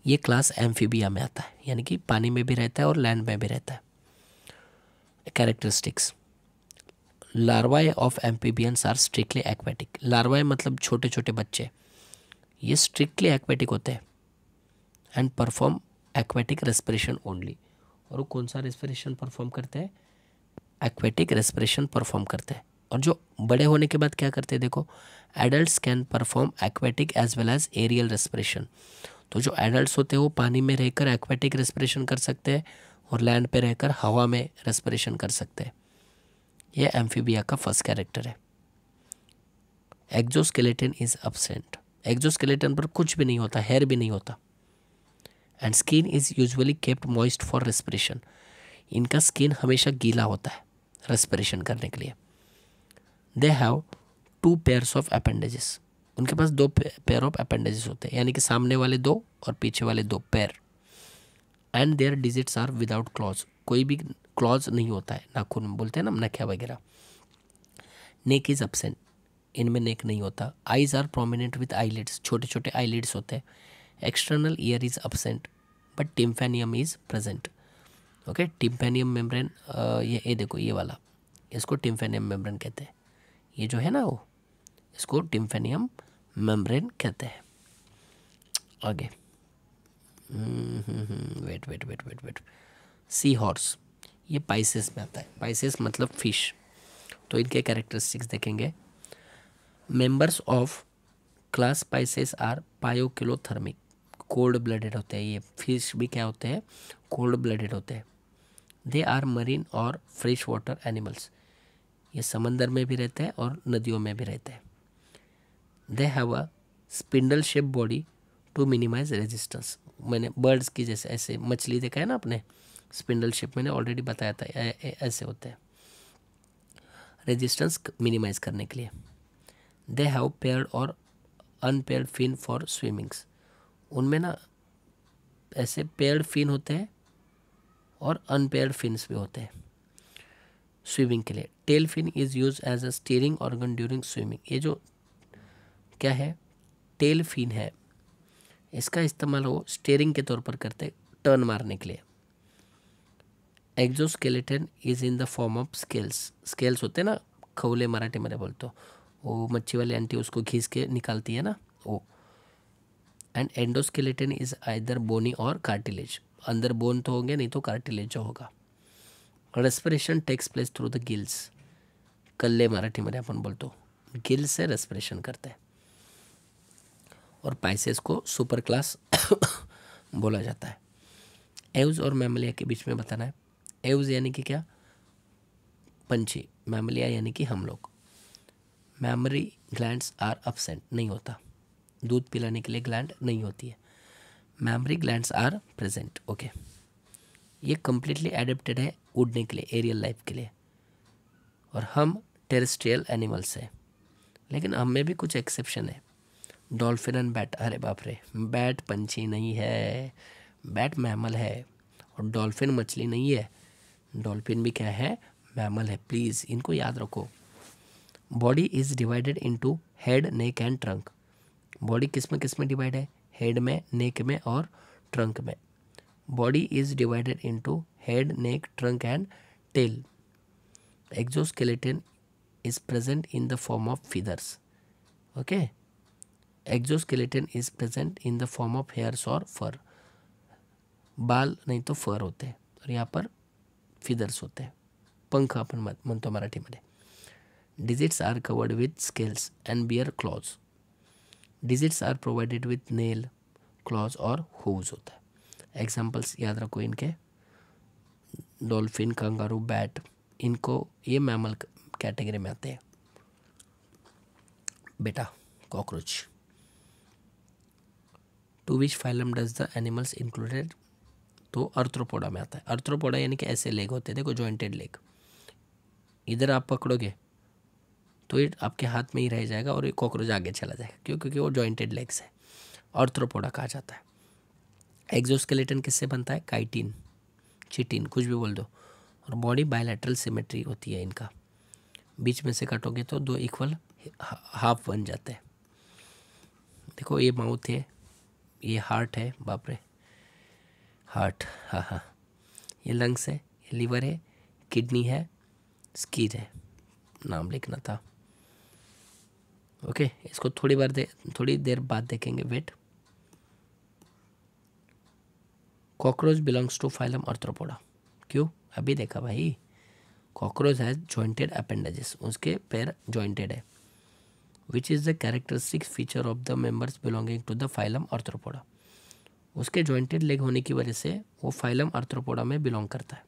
ये क्लास एम्फीबिया में आता है, यानी कि पानी में भी रहता है और लैंड में भी रहता है। Characteristics, larvae of amphibians are strictly aquatic. Larvae मतलब छोटे छोटे बच्चे, ये स्ट्रिक्टली एक्वेटिक होते हैं and perform aquatic respiration only. और वो कौन सा रेस्पिरेशन परफॉर्म करते हैं, एक्वेटिक रेस्पिरेशन परफॉर्म करते हैं। और जो बड़े होने के बाद क्या करते हैं, देखो, adults can perform aquatic as well as aerial respiration. तो जो एडल्ट्स होते हैं वो पानी में रहकर एक्वेटिक रेस्पिरेशन कर सकते हैं और लैंड पे रहकर हवा में रेस्पिरेशन कर सकते हैं। ये एम्फीबिया का फर्स्ट कैरेक्टर है। एक्सोस्केलेटन इज एब्सेंट, एक्जोस्केलेटन पर कुछ भी नहीं होता, हेयर भी नहीं होता। And skin is usually kept moist for respiration. इनका स्किन हमेशा गीला होता है रेस्पिरेशन करने के लिए। They have 2 pairs of appendages. उनके पास 2 पेयर ऑफ अपेंडेजेस होते हैं, यानी कि सामने वाले 2 और पीछे वाले 2 pair. And their digits are without claws. कोई भी क्लॉज नहीं होता है, नाखून बोलते हैं ना, नखिया वगैरह। Neck is absent. इनमें नेक नहीं होता। Eyes are prominent with eyelids. छोटे छोटे आईलिड्स होते हैं। External ear is absent but tympanium is present. Okay, tympanium membrane, ये देखो ये वाला, इसको टिम्पैनियम मेम्ब्रेन कहते हैं। ये जो है ना वो, इसको टिम्पैनियम मेम्ब्रेन कहते हैं। आगे wait wait wait wait wait sea horse, ये पाइसेस में आता है। पाइसेस मतलब फिश। तो इनके कैरेक्टरिस्टिक्स देखेंगे। Members of class Pisces are poikilothermic, cold blooded होते हैं। ये फिश भी क्या होते हैं, कोल्ड ब्लडेड होते हैं। दे आर मरीन और फ्रेश वाटर एनिमल्स, ये समंदर में भी रहते हैं और नदियों में भी रहते हैं। They have a spindle shape body to minimize resistance. मैंने बर्ड्स की जैसे, ऐसे मछली देखा है ना आपने, स्पिंडल शेप, मैंने ऑलरेडी बताया था, ऐसे होते हैं रेजिस्टेंस मिनिमाइज करने के लिए। दे हैव पेयर्ड और अनपेयर्ड फिन फॉर स्विमिंग्स। उनमें ना ऐसे पेयर्ड फिन होते हैं और अनपेयर्ड फिन्स भी होते हैं स्विमिंग के लिए। Tail fin is use as a steering organ during swimming. ये जो क्या है, टेल फिन है, इसका इस्तेमाल वो स्टीयरिंग के तौर पर करते हैं, टर्न मारने के लिए। Exoskeleton is in the form of scales. Scales होते हैं ना, खवले मराठी में बोलते हो, वो मच्छी वाली आंटी उसको घिस के निकालती है ना वो। एंड एंडोस्केलेटन इज आइदर बोनी और कार्टिलेज। अंदर बोन तो होंगे, नहीं तो कार्टिलेज जो होगा। Respiration takes place through the gills. कल्ले मराठीमध्ये आपण बोलतो, गिल से रेस्पिरेशन करते हैं। और पाइसेस को सुपर क्लास बोला जाता है। एव्स और मैमलिया के बीच में बताना है। एव्स यानी कि क्या, पंछी। मैमलिया यानी कि हम लोग। मैमरी ग्लैंड्स आर एब्सेंट, नहीं होता। दूध पिलाने के लिए ग्लैंड नहीं होती है। Mammary glands are present. Okay, ये कम्प्लीटली एडेप्टेड है उड़ने के लिए, एरियल लाइफ के लिए। और हम टेरेस्ट्रियल एनिमल्स हैं, लेकिन हम में भी कुछ एक्सेप्शन है। डॉल्फिन एंड बैट, अरे बाप रे, बैट पंछी नहीं है, बैट मैमल है। और डॉल्फिन मछली नहीं है, डॉल्फिन भी क्या है, मैमल है। प्लीज़ इनको याद रखो। Body is divided into head, neck and trunk. Body किस में डिवाइड है, हेड में, नेक में और ट्रंक में। Body is divided into head, neck, trunk and tail. Exoskeleton is present in the form of feathers. Okay, exoskeleton is present in the form of hairs और fur. बाल नहीं तो फर होते हैं, और यहाँ पर फिदर्स होते हैं, पंख आपण म्हणतो मराठीमध्ये। Digits are covered with scales and bear claws. Digits are provided with nail, claws और हूव्स होता है। एग्जाम्पल्स याद रखो इनके, डॉल्फिन, कंगारू, बैट, इनको ये मैमल कैटेगरी में आते हैं। बेटा cockroach. To which phylum does the animals included, तो अर्थ्रोपोडा में आता है। अर्थ्रोपोडा यानी कि ऐसे लेग होते हैं, देखो जॉइंटेड लेग। इधर आप पकड़ोगे तो ये आपके हाथ में ही रह जाएगा और ये कॉकरोच आगे चला जाएगा, क्यों, क्योंकि वो जॉइंटेड लेग्स है। अर्थ्रोपोडा कहा जाता है। एक्जोस्केलेटन किससे बनता है, काइटिन, चिटिन, कुछ भी बोल दो। और बॉडी बायलैटरल सिमेट्री होती है इनका, बीच में से काटोगे तो 2 इक्वल हाफ बन जाते हैं। देखो ये माउथ है, ये हार्ट है, बाप रे, हार्ट, हाँ हाँ, ये लंग्स है, ये लीवर है, किडनी है, स्किन है, नाम लिखना था। ओके, इसको थोड़ी देर बाद देखेंगे। Wait, cockroach belongs to phylum Arthropoda. क्यों, अभी देखा भाई, कॉकरोच हैज जॉइंटेड अपेंडेजेस, उसके पैर जॉइंटेड है। Which is the characteristic feature of the members belonging to the phylum Arthropoda. उसके जॉइंटेड लेग होने की वजह से वो फाइलम अर्थ्रोपोडा में बिलोंग करता है।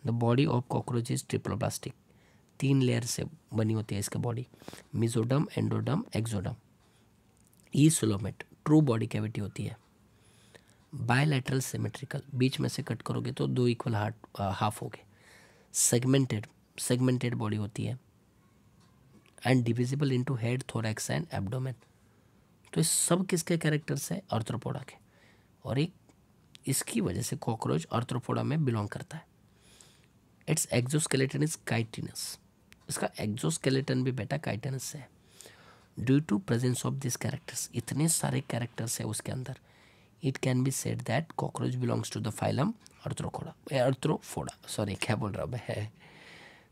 The body of cockroach is triploblastic, 3 layer से बनी होती है इसका body, mesoderm, endoderm, ectoderm. Eucoelomate true body cavity होती है। बायलैटरल सिमेट्रिकल, बीच में से कट करोगे तो दो इक्वल हाफ हो गए। सेगमेंटेड बॉडी होती है। And divisible into head, thorax and abdomen. तो इस सब किसके कैरेक्टर्स है? आर्थ्रोपोडा के। और एक इसकी वजह से कॉकरोच आर्थ्रोपोडा में बिलोंग करता है। इट्स एक्सोस्केलेटन इज काइटिनस, इसका एक्सोस्केलेटन भी बेटा काइटिनस से है। Due to presence of this characters, इतने सारे कैरेक्टर्स है उसके अंदर, it can be said that cockroach belongs to the phylum Arthropoda. Sorry, क्या बोल रहा हूँ मैं।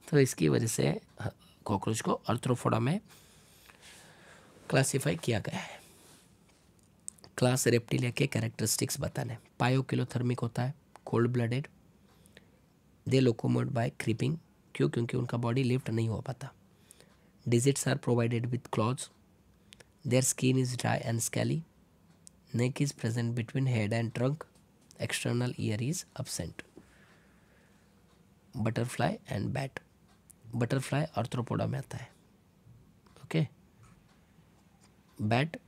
तो इसकी वजह से कॉकरोच को आर्थ्रोपोडा में क्लासिफाई किया गया है। क्लास रेप्टिलिया के कैरेक्टरिस्टिक्स बताने। पायोकिलोथर्मिक होता है, cold blooded, they locomote by creeping. क्यों? क्योंकि उनका बॉडी लिफ्ट नहीं हो पाता। Digits are provided with claws, their skin is dry and scaly, neck is present between head and trunk, external ear is absent. Butterfly and bat, butterfly Arthropoda में आता है। Okay, bat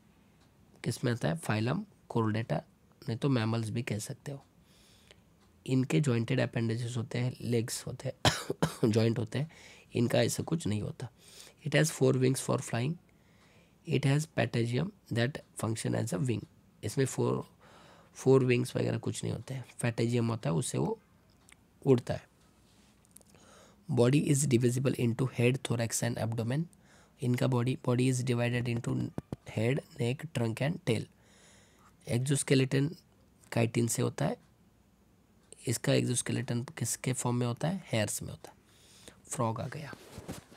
किस में आता है? फाइलम कोर्डेटा, नहीं तो mammals भी कह सकते हो। इनके जॉइंटेड अपेंडेजेस होते हैं, लेग्स होते हैं, जॉइंट होते हैं, इनका ऐसा कुछ नहीं होता। It has 4 wings for flying, it has patagium that function as a wing. इसमें फोर विंग्स वगैरह कुछ नहीं होते हैं, पैटेजियम होता है, उससे वो उड़ता है। Body is divisible into head, thorax and abdomen. इनका body is divided into head, neck, trunk and tail. Exoskeleton chitin से होता है, इसका एक्सोस्केलेटन किसके फॉर्म में होता है? हेयर्स में होता है। फ्रॉग आ गया,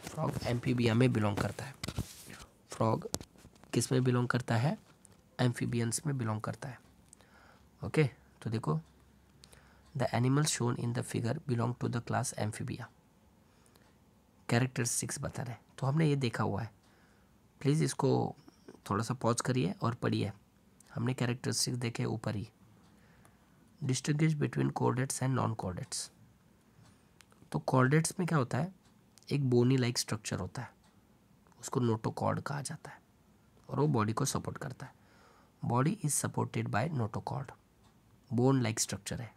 फ्रॉग एम्फीबिया में बिलोंग करता है। फ्रॉग किस में बिलोंग करता है? एम्फीबियंस में बिलोंग करता है। ओके, तो देखो, the animals shown in the figure belong to the class Amphibia. Characteristics बता रहे हैं, तो हमने ये देखा हुआ है। प्लीज़ इसको थोड़ा सा पॉज करिए और पढ़िए। हमने कैरेक्टरिस्टिक्स देखे ऊपर ही। Distinguish between chordates and non chordates. तो कॉर्डेट्स में क्या होता है? एक बोनी लाइक स्ट्रक्चर होता है, उसको नोटोकॉर्ड कहा जाता है, और वो बॉडी को सपोर्ट करता है। Body is supported by notochord, bone like structure है।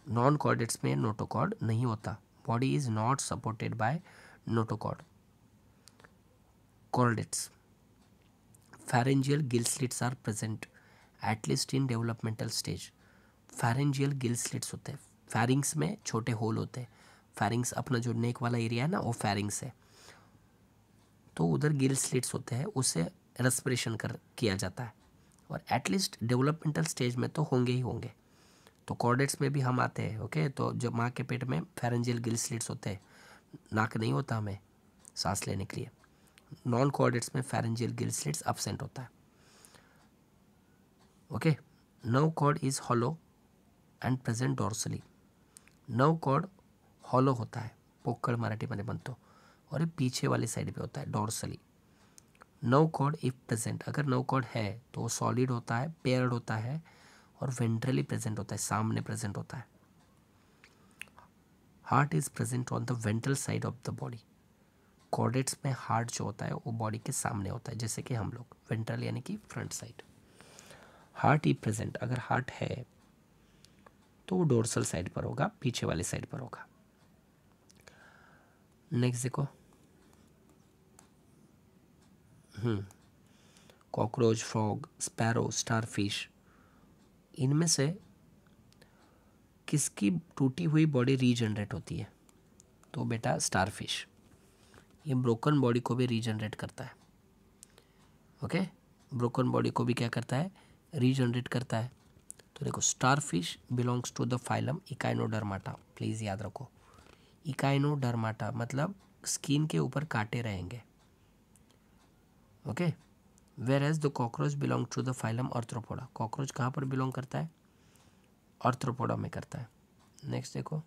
नॉन कॉर्डेट्स में नोटोकॉर्ड नहीं होता, body is not supported by notochord. Chordates, pharyngeal gill slits are present at least in developmental stage. pharyngeal gill slits होते हैं, pharynx में छोटे whole होते हैं। pharynx अपना जो नेक वाला एरिया है ना, वो pharynx है, तो उधर गिल स्लिट्स होते हैं, उससे रेस्पिरेशन किया जाता है। और एटलीस्ट डेवलपमेंटल स्टेज में तो होंगे ही होंगे। तो कॉर्डेट्स में भी हम आते हैं। ओके, तो जब माँ के पेट में pharyngeal gill slits होते हैं, नाक नहीं होता हमें सांस लेने के लिए। नॉन कॉर्डेट्स में pharyngeal gill slits absent होता है। Okay, nerve cord is hollow and present dorsally. Nerve cord hollow होता है, पोक्कड़ मराठी मध्ये बनतो, और ये पीछे वाली साइड पे होता है, dorsally. Nerve cord if present, अगर नर्व कॉर्ड है तो वो सॉलिड होता है, पेयर्ड होता है, और वेंट्रली प्रेजेंट होता है, सामने प्रेजेंट होता है। Heart is present on the ventral side of the body. Chordates में हार्ट जो होता है वो बॉडी के सामने होता है, जैसे कि हम लोग, वेंट्रल यानी कि front side. Heart is present, अगर हार्ट है तो वो डोर्सल साइड पर होगा, पीछे वाली साइड पर होगा। नेक्स्ट देखो, कॉकरोच, फ्रॉग, स्पैरो, स्टारफिश, इनमें से किसकी टूटी हुई बॉडी रीजनरेट होती है? तो बेटा स्टारफिश, ये ब्रोकन बॉडी को भी रीजनरेट करता है। ओके, ब्रोकन बॉडी को भी क्या करता है? रीजनरेट करता है। तो देखो, starfish belongs to the phylum Echinodermata. Please याद रखो, इकाइनोडर्माटा मतलब स्किन के ऊपर कांटे रहेंगे। Okay, whereas the cockroach belong to the phylum Arthropoda. Cockroach कहाँ पर बिलोंग करता है? आर्थ्रोपोडा में करता है। नेक्स्ट देखो,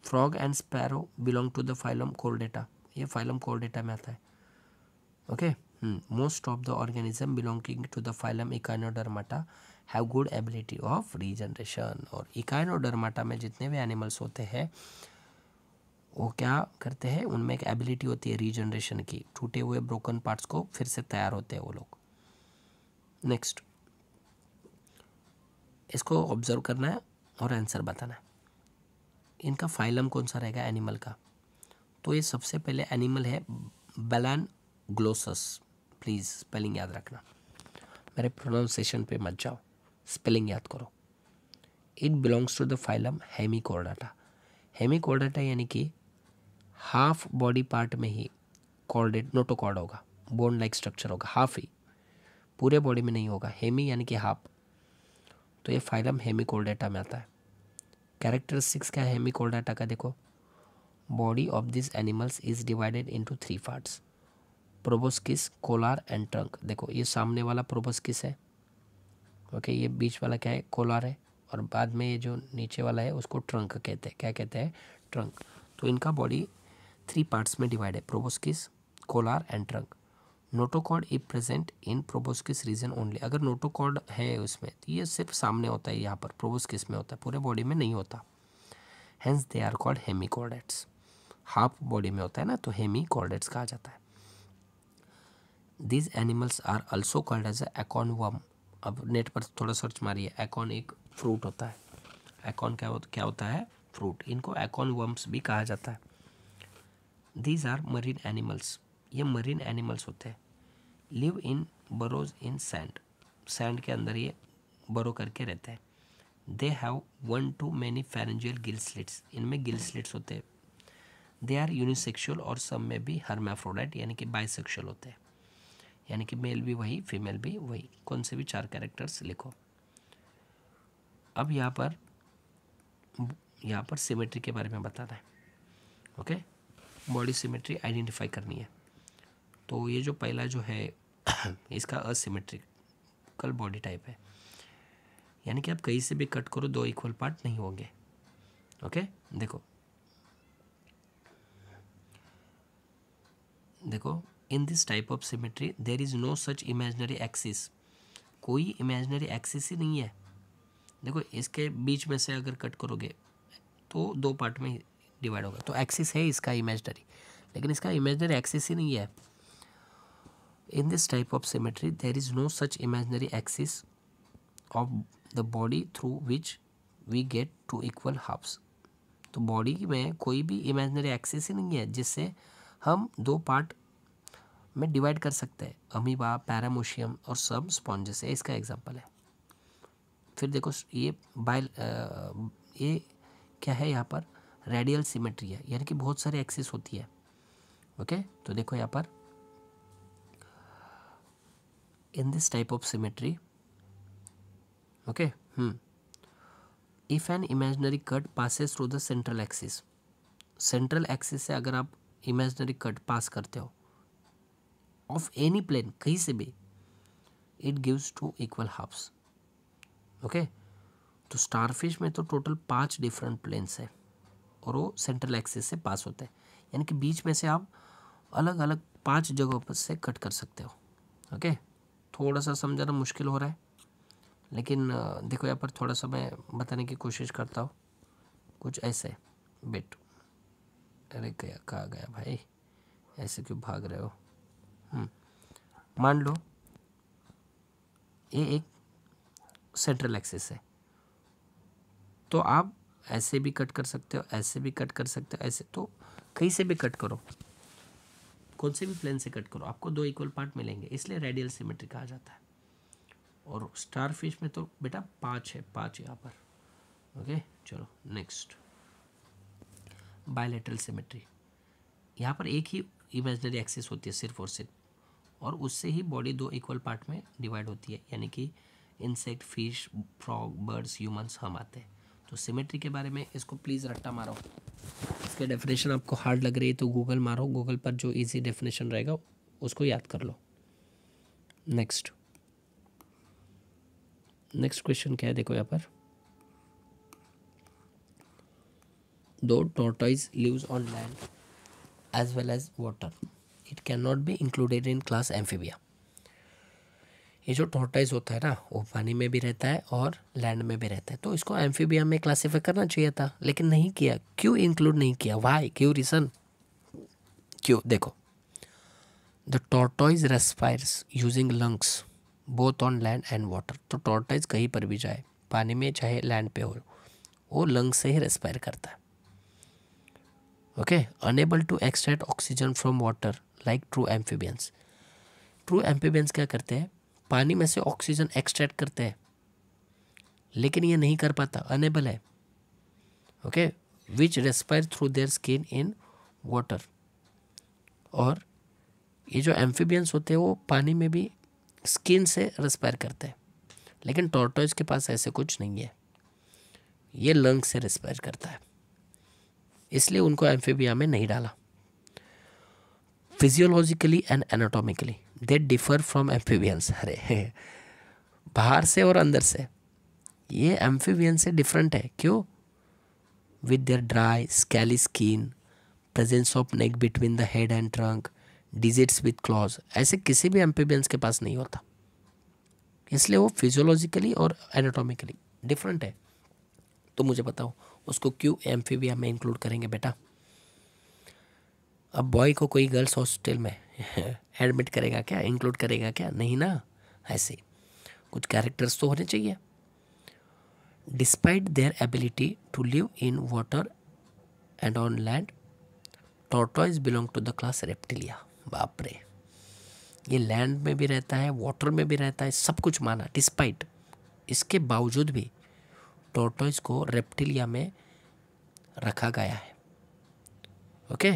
frog and sparrow belong to the phylum Chordata. ये फाइलम कॉर्डेटा में आता है। Okay, most of the organism belonging to the phylum Echinodermata have good ability of regeneration. और इकाइनोडर्माटा में जितने भी एनिमल्स होते हैं वो क्या करते हैं, उनमें एक एबिलिटी होती है रीजनरेशन की, टूटे हुए ब्रोकन पार्ट्स को फिर से तैयार होते हैं वो लोग। नेक्स्ट, इसको ऑब्जर्व करना है और आंसर बताना है। इनका फाइलम कौन सा रहेगा एनिमल का? तो ये सबसे पहले एनिमल है बेलैनग्लोसस। प्लीज़ स्पेलिंग याद रखना, मेरे प्रोनाउंसिएशन पे मत जाओ, स्पेलिंग याद करो। It belongs to the phylum Hemichordata. Hemichordata यानी कि हाफ बॉडी पार्ट में ही कॉर्डेट नोटोकॉर्ड होगा, बोन लाइक स्ट्रक्चर होगा, हाफ ही, पूरे बॉडी में नहीं होगा। हेमी यानी कि हाफ, तो ये फाइलम हेमिकॉर्डाटा में आता है। कैरेक्टरिस्टिक्स क्या है हेमिकॉर्डाटा का? देखो, body of this animals is divided into 3 parts, proboscis, collar and trunk. देखो ये सामने वाला प्रोबोस्किस है, ओके, ये बीच वाला क्या है, कोलार है, और बाद में ये जो नीचे वाला है उसको ट्रंक कहते हैं। क्या कहते हैं? ट्रंक। तो इनका बॉडी 3 पार्ट्स में डिवाइड है, proboscis, collar and trunk. Notochord is present in proboscis region only. अगर नोटोकॉर्ड है उसमें तो ये सिर्फ सामने होता है, यहाँ पर प्रोबोस्किस में होता है, पूरे बॉडी में नहीं होता। Hence they are called hemichordates. Half body में होता है ना, तो हेमिकॉर्डेट्स कहा जाता है। These animals are also called as acorn worm. अब नेट पर थोड़ा सर्च मारिए, एकॉर्न एक फ्रूट होता है। एकॉर्न क्या होता है? फ्रूट। इनको एकॉर्न वर्म्स भी कहा जाता है। दीज आर मरीन एनिमल्स, ये मरीन एनिमल्स होते हैं। Live in burrows in sand, sand के अंदर ये बरो करके रहते हैं। They have 1 to many pharyngeal gill slits, इनमें गिल स्लिट्स होते हैं। दे आर यूनिसेक्सुअल और सब में भी हर्माफ्रोडाइट यानी कि बाइसेक्सुअल होते हैं, यानी कि मेल भी वही फीमेल भी वही। कौन से भी 4 कैरेक्टर्स लिखो। अब यहाँ पर सिमेट्री के बारे में बताना है, ओके। बॉडी सिमेट्री आइडेंटिफाई करनी है। तो ये जो पहला जो है इसका असिमेट्रिकल बॉडी टाइप है, यानी कि आप कहीं से भी कट करो 2 इक्वल पार्ट नहीं होंगे, ओके। देखो in this type of symmetry there is no such imaginary axis. कोई इमेजिनरी एक्सिस ही नहीं है। देखो इसके बीच में से अगर कट करोगे तो 2 पार्ट में डिवाइड होगा, तो एक्सिस है इसका इमेजिनरी, लेकिन इसका इमेजिनरी एक्सिस ही नहीं है। In this type of symmetry there is no such imaginary axis of the body through which we get 2 equal halves. तो बॉडी में कोई भी इमेजिनरी एक्सिस ही नहीं है जिससे हम 2 पार्ट में डिवाइड कर सकते हैं। अमीबा, पैरामोशियम और सब स्पॉन्जेस है इसका एग्जांपल है। फिर देखो ये क्या है, यहाँ पर रेडियल सिमेट्री है, यानी कि बहुत सारे एक्सिस होती है, ओके। तो देखो यहाँ पर इन this type of symmetry, okay, if an imaginary cut passes through the central axis, central axis से अगर आप इमेजिनरी कट पास करते हो ऑफ एनी प्लेन, कहीं से भी, it gives 2 equal halves, okay. तो स्टारफिश में तो टोटल 5 डिफरेंट प्लेन्स है और वो सेंट्रल एक्सिस से पास होते हैं, यानी कि बीच में से आप अलग अलग 5 जगहों पर से कट कर सकते हो, ओके। थोड़ा सा समझाना मुश्किल हो रहा है, लेकिन देखो यहाँ पर थोड़ा सा मैं बताने की कोशिश करता हूँ। कुछ ऐसे बिट, अरे गया कहाँ गया भाई, ऐसे क्यों भाग रहे हो? मान लो ये एक सेंट्रल एक्सिस है, तो आप ऐसे भी कट कर सकते हो, ऐसे भी कट कर सकते हो, ऐसे, तो कहीं से भी कट करो, कौन से भी प्लेन से कट करो, आपको 2 इक्वल पार्ट मिलेंगे, इसलिए रेडियल सिमेट्री कहा जाता है। और स्टारफिश में तो बेटा 5 है, 5 यहाँ पर, ओके। चलो नेक्स्ट, बायलैटरल सिमेट्री। यहाँ पर एक ही इमेजिनरी एक्सिस होती है सिर्फ और सिर्फ, और उससे ही बॉडी 2 इक्वल पार्ट में डिवाइड होती है, यानी कि insect, fish, frog, birds, humans हम आते हैं। तो सिमेट्री के बारे में इसको प्लीज़ रट्टा मारो। इसके डेफिनेशन आपको हार्ड लग रही है तो गूगल मारो, गूगल पर जो इजी डेफिनेशन रहेगा उसको याद कर लो। नेक्स्ट क्वेश्चन क्या है, देखो यहाँ पर, the tortoise lives on land as well as water, it can not be included in class Amphibia. ये जो टॉर्टोइज होता है ना वो पानी में भी रहता है और लैंड में भी रहता है, तो इसको एम्फीबियम में क्लासीफाई करना चाहिए था लेकिन नहीं किया। क्यों इंक्लूड नहीं किया, वाई, क्यों, रीज़न क्यों? देखो, the tortoise respires using lungs both on land and water. तो टॉर्टोइज कहीं पर भी जाए, पानी में चाहे लैंड पे हो, वो लंग्स से ही रेस्पायर करता है। Okay, unable to extract oxygen from water like true amphibians. True amphibians क्या करते हैं, पानी में से ऑक्सीजन एक्सट्रैक्ट करते हैं, लेकिन ये नहीं कर पाता, अनेबल है। Okay, which respire through their skin in water. और ये जो एम्फीबियंस होते हैं वो पानी में भी स्किन से रेस्पायर करते हैं, लेकिन टॉर्टोइज के पास ऐसे कुछ नहीं है, ये लंग से रेस्पायर करता है, इसलिए उनको एम्फीबिया में नहीं डाला। Physiologically and anatomically they differ from amphibians. अरे बाहर से और अंदर से ये एम्फीबियन से डिफरेंट है। क्यों? With their dry स्कैली skin, presence of neck between the head and trunk, digits with clause, ऐसे किसी भी एम्फीबियंस के पास नहीं होता, इसलिए वो फिजियोलॉजिकली और एनाटॉमिकली डिफरेंट है। तो मुझे बताओ उसको क्यों एम्फीबिया में इंक्लूड करेंगे बेटा? अब बॉय को कोई गर्ल्स हॉस्टल में एडमिट करेगा क्या, इंक्लूड करेगा क्या? नहीं ना, ऐसे कुछ कैरेक्टर्स तो होने चाहिए। Despite their ability to live in water and on land, tortoise belong to the class Reptilia. बाप रे, ये लैंड में भी रहता है, वाटर में भी रहता है, सब कुछ माना, डिस्पाइट, इसके बावजूद भी टॉर्टोइज को रेप्टिलिया में रखा गया है। ओके,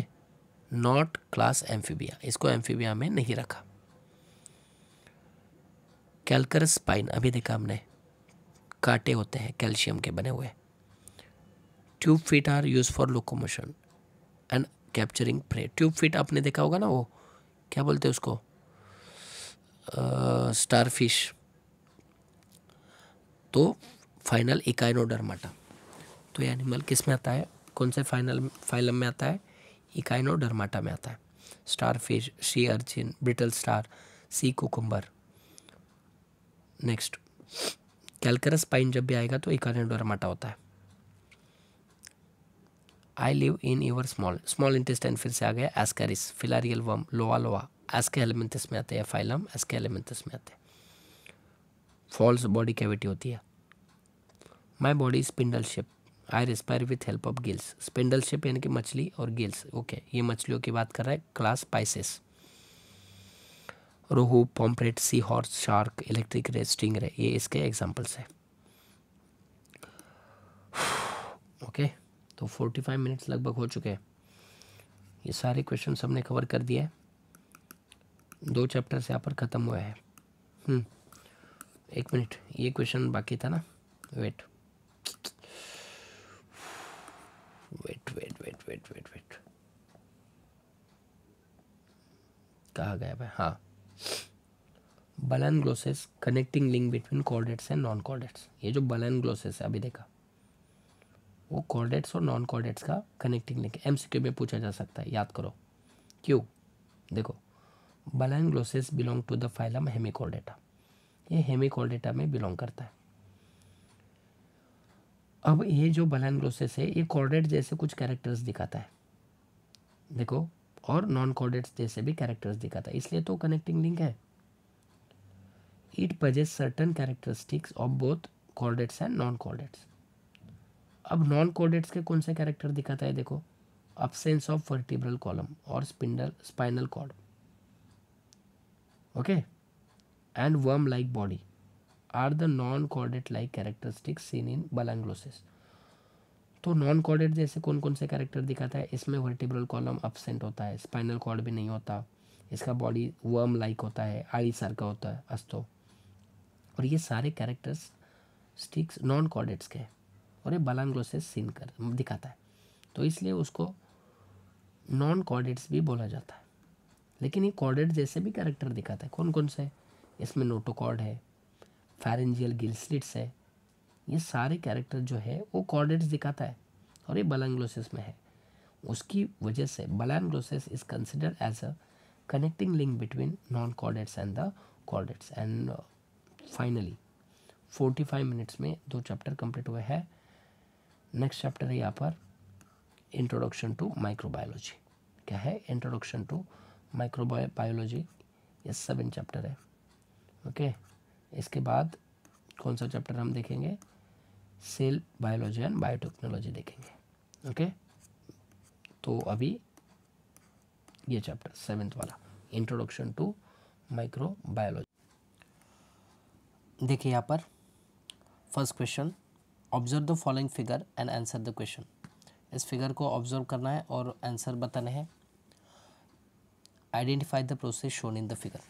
नॉट क्लास एम्फीबिया, इसको एम्फीबिया में नहीं रखा। कैल्करस स्पाइन, अभी देखा हमने, कांटे होते हैं कैल्शियम के बने हुए। Tube feet are use for locomotion and capturing prey. Tube feet आपने देखा होगा ना, वो क्या बोलते हैं उसको, स्टारफिश। तो फाइनल इकाइनोडर्माटा, तो ये एनिमल किस में आता है, कौन से फाइनल फाइलम में आता है? इकाइनोडर्माटा में आता है। Starfish, sea urchin, brittle star, sea cucumber. Next, calcareous spine जब भी आएगा तो इकाइनोडर्माटा होता है। I live in your small intestine, फिर से आ गया एस्कैरिस, फिलारियल वर्म, लोआ लोआ, एस्के एलिमेंथस में आते हैं, फाइलम एस्के एलिमेंथस में आते हैं। फॉल्स बॉडी कैविटी होती है। My body spindle shape, I respire with help of gills. Spindle shape यानी कि मछली और गिल्स। ओके, ये मछलियों की बात कर रहा है, class Pisces. Rohu, pomfret, sea horse, shark, electric ray, sting ray, ये इसके एग्जाम्पल्स हैं। ओके, तो 45 मिनट्स लगभग हो चुके हैं। ये सारे क्वेश्चन हमने कवर कर दिए हैं, 2 चैप्टर्स यहाँ पर ख़त्म हुए हैं। 1 मिनट, ये क्वेश्चन बाकी था ना, wait wait wait wait wait wait wait कहाँ गया भाई? हाँ, Balanoglossus, connecting link between chordates and non chordates. ये जो बलन ग्लोसेस है अभी देखा, वो कॉर्डेट्स और नॉन कॉर्डेट्स का कनेक्टिंग लिंक एमसीक्यू में पूछा जा सकता है, याद करो। क्यों? देखो, Balanoglossus belong to the phylum Hemichordata, ये हेमिकॉर्डेटा में बिलोंग करता है। अब ये जो बलन ग्लोसेस है ये कॉर्डेट जैसे कुछ कैरेक्टर्स दिखाता है, देखो, और नॉन कॉर्डेट्स जैसे भी कैरेक्टर्स दिखाता है, इसलिए तो कनेक्टिंग लिंक है। It possess certain characteristics of both chordates and non chordates. अब नॉन कॉर्डेट्स के कौन से कैरेक्टर दिखाता है? देखो, absence of vertebral column or spinal cord, okay, and worm-like body are the non-chordate-like characteristics seen in balanglosis. तो non chordate जैसे कौन कौन से कैरेक्टर दिखाता है? इसमें वर्टिब्रल कॉलम absent होता है, स्पाइनल कॉर्ड भी नहीं होता, इसका बॉडी वर्म लाइक होता है, आई सर का होता है अस्तो, और ये सारे कैरेक्टरिस्टिक्स नॉन कॉर्डेट्स के हैं, और ये बालांग्लोसिस सीन कर दिखाता है, तो इसलिए उसको नॉन कॉर्डेट्स भी बोला जाता है। लेकिन ये कॉर्डेट जैसे भी कैरेक्टर दिखाता है, कौन कौन से? इसमें नोटोकॉर्ड है, फैरेंजियल गिलस्लिट्स है, ये सारे कैरेक्टर जो है वो कॉर्डेट्स दिखाता है, और ये बालांग्लोसिस में है। उसकी वजह से Balanoglossus is considered as a connecting link between non chordates and the chordates, and finally 45 minutes में 2 चैप्टर कंप्लीट हुए हैं। नेक्स्ट चैप्टर है यहाँ पर इंट्रोडक्शन टू माइक्रोबायोलॉजी। क्या है? Introduction to microbiology. ये 7 चैप्टर है। ओके, इसके बाद कौन सा चैप्टर हम देखेंगे? सेल बायोलॉजी एंड बायोटेक्नोलॉजी देखेंगे। ओके, तो अभी ये चैप्टर 7th वाला इंट्रोडक्शन टू माइक्रोबायोलॉजी। देखिए यहाँ पर first question, observe the following figure and answer the question. इस फिगर को ऑब्जर्व करना है और आंसर बताने हैं। Identify the process shown in the figure.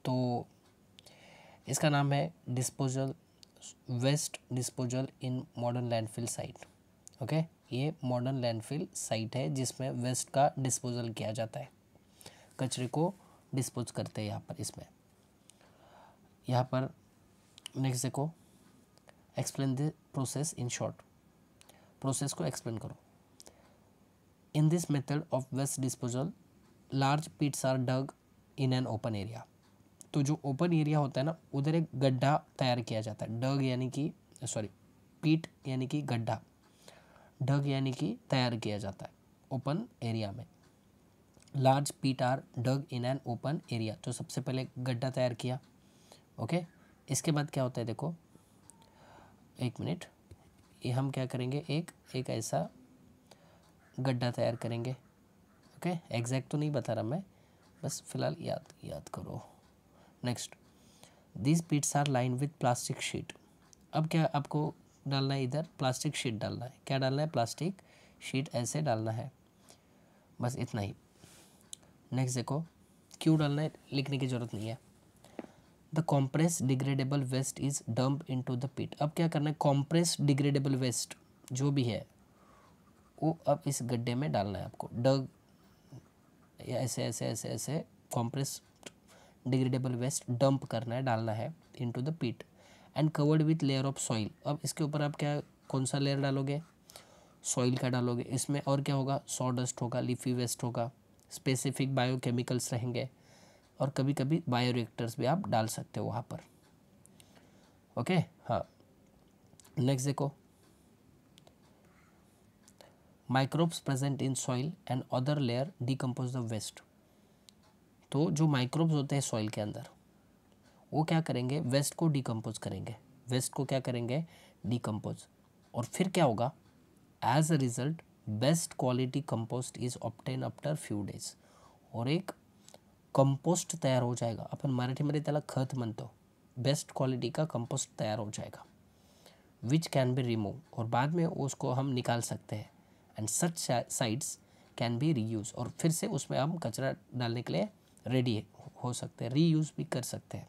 तो इसका नाम है disposal, waste disposal in modern landfill site. Okay, ये मॉडर्न लैंडफिल साइट है जिसमें वेस्ट का डिस्पोजल किया जाता है, कचरे को डिस्पोज करते हैं यहाँ पर। इसमें यहाँ पर नेक्स्ट देखो, explain the process in short. Process को एक्सप्लेन करो। In this method of waste disposal large pits are dug in an open area. तो जो ओपन एरिया होता है ना, उधर एक गड्ढा तैयार किया जाता है। डग यानी कि पीट यानी कि गड्ढा, डग यानी कि तैयार किया जाता है ओपन एरिया में। Large pit are dug in an open area, तो सबसे पहले गड्ढा तैयार किया। ओके, इसके बाद क्या होता है देखो, एक मिनट, ये हम क्या करेंगे, एक ऐसा गड्ढा तैयार करेंगे। ओके, एग्जैक्ट तो नहीं बता रहा मैं, बस फिलहाल याद करो। Next, this pits are line with plastic sheet. अब क्या आपको डालना है? इधर प्लास्टिक शीट डालना है। क्या डालना है? प्लास्टिक शीट ऐसे डालना है, बस इतना ही। नेक्स्ट देखो, क्यों डालना है लिखने की ज़रूरत नहीं है। The compress degradable waste is dump into the pit. अब क्या करना है? कॉम्प्रेस डिग्रेडेबल वेस्ट जो भी है वो अब इस गड्ढे में डालना है आपको। डग या ऐसे ऐसे ऐसे ऐसे कॉम्प्रेस डिग्रेडेबल वेस्ट डंप करना है, डालना है into the pit and covered with layer of soil. अब इसके ऊपर आप क्या, कौन सा लेयर डालोगे? सॉइल का डालोगे। इसमें और क्या होगा? सॉडस्ट होगा, लीफी वेस्ट होगा, स्पेसिफिक बायोकेमिकल्स रहेंगे, और कभी कभी बायोरिएक्टर्स भी आप डाल सकते हो वहाँ पर। ओके, हाँ। नेक्स्ट देखो, microbes present in soil and other layer decompose the waste. तो जो माइक्रोब्स होते हैं सॉइल के अंदर, वो क्या करेंगे? वेस्ट को डिकम्पोज करेंगे। वेस्ट को क्या करेंगे? डिकम्पोज। और फिर क्या होगा? As a result best quality compost is obtain after few days. और एक कंपोस्ट तैयार हो जाएगा। अपन मराठीमध्ये त्याला खत म्हणतो। बेस्ट क्वालिटी का कंपोस्ट तैयार हो जाएगा, विच कैन बी रिमूव, और बाद में उसको हम निकाल सकते हैं। And such sites can be reuse, और फिर से उसमें हम कचरा डालने के लिए रेडी हो सकते हैं, रीयूज भी कर सकते हैं।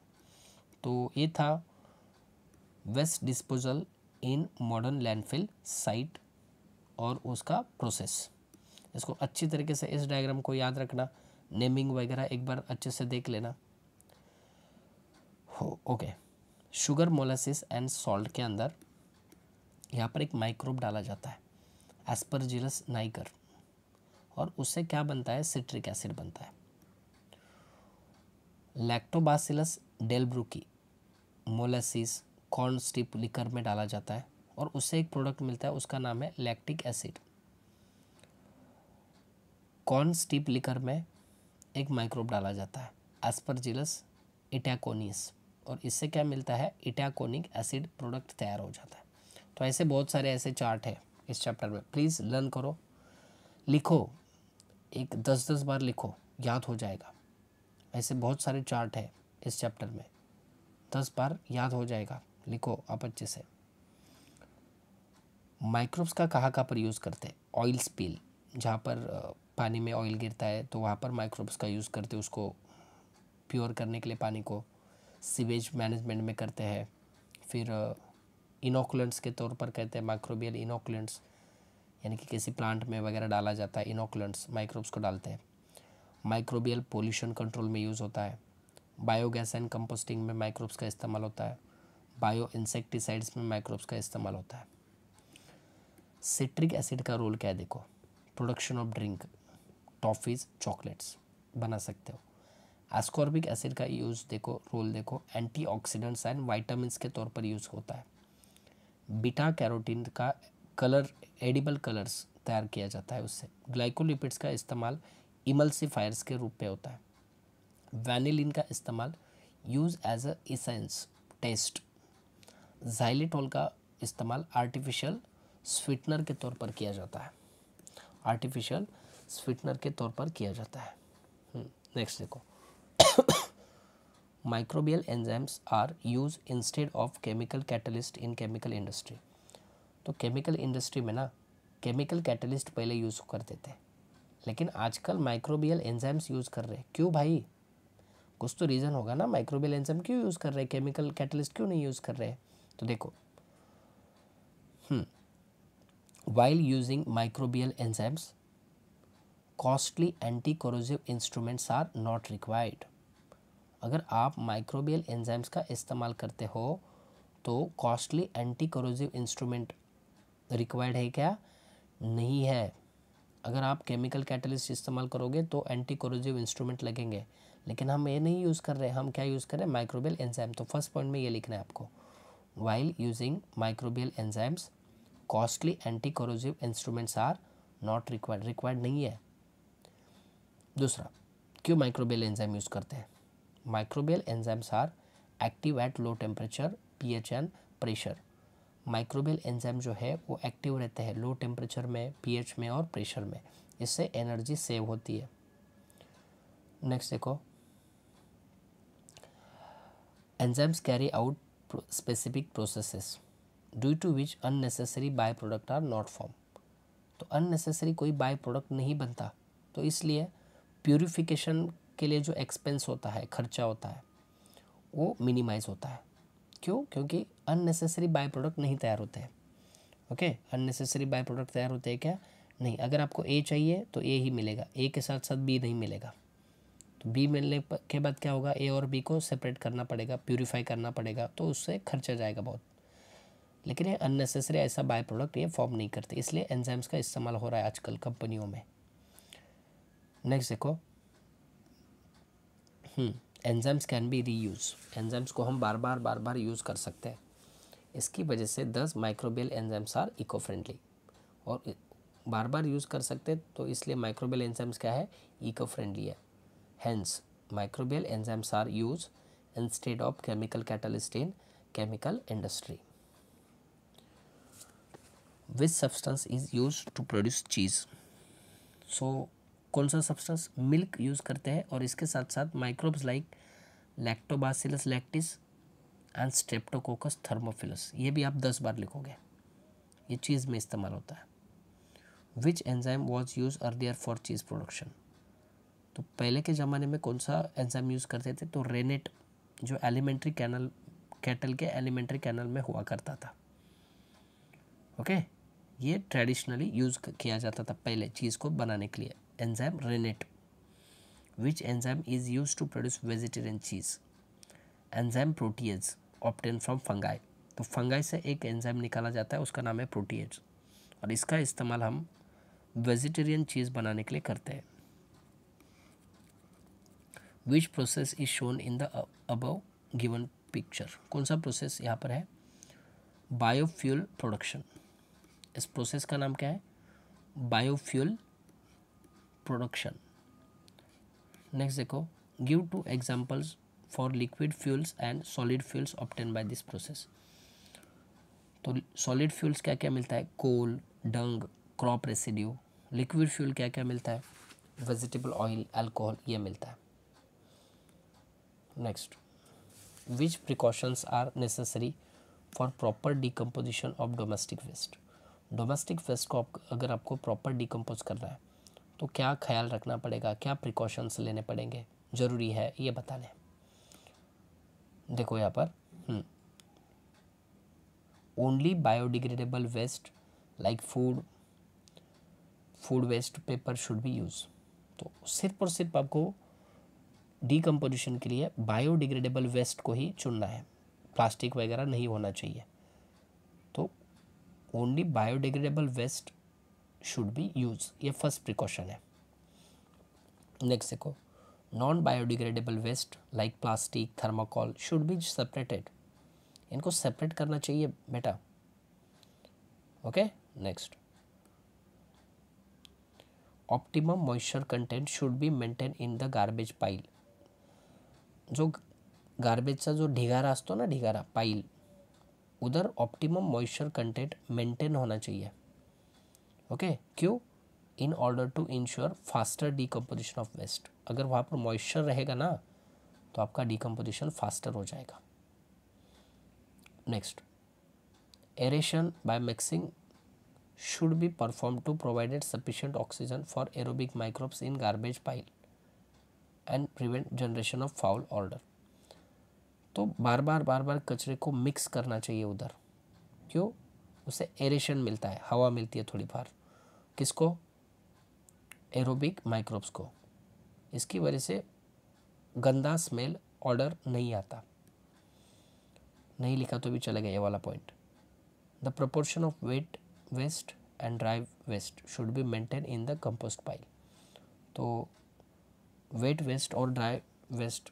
तो ये था waste disposal in modern landfill site और उसका प्रोसेस। इसको अच्छी तरीके से, इस डायग्राम को याद रखना, नेमिंग वगैरह एक बार अच्छे से देख लेना हो। Okay, sugar, molasses and salt के अंदर यहाँ पर एक माइक्रोब डाला जाता है, एस्परजिलस नाइगर, और उससे क्या बनता है? सिट्रिक एसिड बनता है। लैक्टोबासिलस डेलब्रुकी मोलासिस कॉर्न स्टिप लिकर में डाला जाता है, और उससे एक प्रोडक्ट मिलता है, उसका नाम है लैक्टिक एसिड। कॉर्न स्टिप लिकर में एक माइक्रोब डाला जाता है, एस्परजिलस इटैकोनिस, और इससे क्या मिलता है? इटैकोनिक एसिड प्रोडक्ट तैयार हो जाता है। तो ऐसे बहुत सारे ऐसे चार्ट है इस चैप्टर में, प्लीज़ लर्न करो, लिखो, एक 10-10 बार लिखो, याद हो जाएगा। ऐसे बहुत सारे चार्ट है इस चैप्टर में, 10 बार याद हो जाएगा, लिखो आप अच्छे से। माइक्रोब्स का कहाँ पर यूज़ करते हैं? ऑयल स्पिल, जहाँ पर पानी में ऑयल गिरता है तो वहाँ पर माइक्रोब्स का यूज़ करते हैं, उसको प्योर करने के लिए पानी को। सीवेज मैनेजमेंट में करते हैं। फिर इनोकुलेंट्स के तौर पर कहते हैं, माइक्रोबियल इनोकुलेंट्स, यानी कि किसी प्लांट में वगैरह डाला जाता है, इनोकुलेंट्स माइक्रोब्स को डालते हैं। माइक्रोबियल पोल्यूशन कंट्रोल में यूज़ होता है। बायोगैस एंड कंपोस्टिंग में माइक्रोब्स का इस्तेमाल होता है। बायो इंसेक्टिसाइड्स में माइक्रोब्स का इस्तेमाल होता है। सिट्रिक एसिड का रोल क्या है देखो, production of drink, toffees, chocolates बना सकते हो। एस्कॉर्बिक एसिड का यूज़ देखो, रोल देखो, एंटीऑक्सीडेंट्स एंड वाइटामिन्स के तौर पर यूज़ होता है। बीटा कैरोटीन का कलर, एडिबल कलर्स तैयार किया जाता है उससे। ग्लाइकोलिपिड्स का इस्तेमाल इमल्सिफायर्स के रूप में होता है। वैनिलिन का इस्तेमाल use as a essence taste. Xylitol का इस्तेमाल आर्टिफिशियल स्वीटनर के तौर पर किया जाता है, आर्टिफिशियल स्वीटनर के तौर पर किया जाता है। नेक्स्ट देखो, microbial enzymes are use instead of chemical catalyst in chemical industry. तो केमिकल इंडस्ट्री में ना केमिकल कैटलिस्ट पहले यूज़ करते थे, लेकिन आजकल माइक्रोबियल एंजाइम्स यूज़ कर रहे हैं। क्यों भाई? कुछ तो रीज़न होगा ना, माइक्रोबियल एंजाइम क्यों यूज़ कर रहे हैं, केमिकल कैटलिस्ट क्यों नहीं यूज़ कर रहे हैं? तो देखो, while using microbial enzymes, costly anti-corrosive instruments are not required। अगर आप माइक्रोबियल एंजाइम्स का इस्तेमाल करते हो तो costly anti corrosive instrument required है क्या? नहीं है। अगर आप केमिकल कैटलिस्ट इस्तेमाल करोगे तो एंटी कोरोसिव इंस्ट्रूमेंट लगेंगे, लेकिन हम ये नहीं यूज़ कर रहे हैं। हम क्या यूज़ कर रहे हैं? Microbial enzyme. तो फर्स्ट पॉइंट में ये लिखना है आपको, while using microbial enzymes costly anti corrosive instruments are not required, required नहीं है। दूसरा, क्यों माइक्रोबियल एंजाइम यूज़ करते हैं? Microbial enzymes are active at low temperature, pH and pressure. Microbial enzyme जो है वो एक्टिव रहते हैं लो टेम्परेचर में, पीएच में और प्रेशर में। इससे एनर्जी सेव होती है। नेक्स्ट देखो, enzymes carry out specific processes due to which unnecessary by product are not form. तो अननेसेसरी कोई बाय प्रोडक्ट नहीं बनता, तो इसलिए प्यूरिफिकेशन के लिए जो एक्सपेंस होता है, खर्चा होता है, वो मिनिमाइज होता है। क्यों? क्योंकि अननेसेसरी बाय प्रोडक्ट नहीं तैयार होते हैं। ओके, अननेसेसरी बाय प्रोडक्ट तैयार होते हैं क्या? नहीं। अगर आपको ए चाहिए तो ए ही मिलेगा, ए के साथ साथ बी नहीं मिलेगा। तो बी मिलने के बाद क्या होगा? ए और बी को सेपरेट करना पड़ेगा, प्यूरिफाई करना पड़ेगा, तो उससे खर्चा जाएगा बहुत। लेकिन ये अननेसेसरी ऐसा बाय प्रोडक्ट ये फॉर्म नहीं करते, इसलिए एंजाइम्स का इस्तेमाल हो रहा है आजकल कंपनियों में। नेक्स्ट देखो, enzymes can be reuse. Enzymes को हम बार बार यूज़ कर सकते हैं। इसकी वजह से 10 microbial enzymes are eco friendly. और बार बार यूज़ कर सकते हैं तो इसलिए माइक्रोबियल एंजाइम्स क्या है? इको फ्रेंडली है। Hence microbial enzymes are use instead of chemical catalyst in chemical industry. Which substance is use to produce cheese. So कौन सा सब्सटेंस? मिल्क यूज़ करते हैं, और इसके साथ साथ microbes like Lactobacillus lactis and Streptococcus thermophilus, ये भी आप 10 बार लिखोगे, ये चीज़ में इस्तेमाल होता है। Which enzyme was use earlier for cheese production. तो पहले के ज़माने में कौन सा एंजाइम यूज़ करते थे? तो रेनेट, जो एलिमेंट्री कैनल, कैटल के एलिमेंट्री कैनल में हुआ करता था। ओके, ये ट्रेडिशनली यूज़ किया जाता था पहले चीज़ को बनाने के लिए, enzyme rennet. Which enzyme is use to produce vegetarian cheese. Enzyme protease obtain from fungi. तो फंगाई से एक एंजाइम निकाला जाता है, उसका नाम है प्रोटीएज, और इसका इस्तेमाल हम वेजिटेरियन चीज़ बनाने के लिए करते हैं। Which process is shown in the above given picture. कौन सा प्रोसेस यहाँ पर है? Biofuel production. इस प्रोसेस का नाम क्या है? Biofuel production. नेक्स्ट देखो, give 2 examples for liquid fuels and solid fuels obtain bye this process. तो सॉलिड फ्यूल्स क्या क्या मिलता है? कोल, डंग, क्रॉप रेसिड्यू। लिक्विड फ्यूल क्या क्या मिलता है? वेजिटेबल ऑयल, अल्कोहल, ये मिलता है। Next, which precautions are necessary for proper decomposition of domestic waste. Domestic waste को अगर आपको प्रॉपर डिकम्पोज करना है तो क्या ख्याल रखना पड़ेगा, क्या प्रिकॉशंस लेने पड़ेंगे, ज़रूरी है, ये बताने। देखो यहाँ पर, only biodegradable waste like food waste, paper should be use. तो सिर्फ और सिर्फ आपको डिकम्पोजिशन के लिए बायोडिग्रेडेबल वेस्ट को ही चुनना है, प्लास्टिक वगैरह नहीं होना चाहिए। तो only biodegradable waste should be use, ये फर्स्ट प्रिकॉशन है। नेक्स्ट देखो, non biodegradable waste like plastic, thermocol should be separated, इनको सेपरेट करना चाहिए बेटा। Okay, next, optimum moisture content should be maintain in the garbage pile, जो गार्बेजचा जो ढिगारा असतो ना, ढिगारा पाइल, उधर ऑप्टिमम मॉइस्चर कंटेंट मेंटेन होना चाहिए। ओके, क्यों? In order to ensure faster decomposition of waste, अगर वहाँ पर मॉइस्चर रहेगा ना तो आपका डिकम्पोजिशन फास्टर हो जाएगा। Next, aeration by mixing should be performed to provide sufficient oxygen for aerobic microbes in garbage pile and prevent generation of foul odor। तो बार बार कचरे को मिक्स करना चाहिए उधर, क्यों? उससे एरेशन मिलता है, हवा मिलती है थोड़ी बार, किसको? एरोबिक माइक्रोब्स को। इसकी वजह से गंदा स्मेल, ऑर्डर नहीं आता। नहीं लिखा तो भी चलेगा ये वाला point. The proportion of wet waste and dry waste should be maintain in the compost pile. तो वेट वेस्ट और ड्राई वेस्ट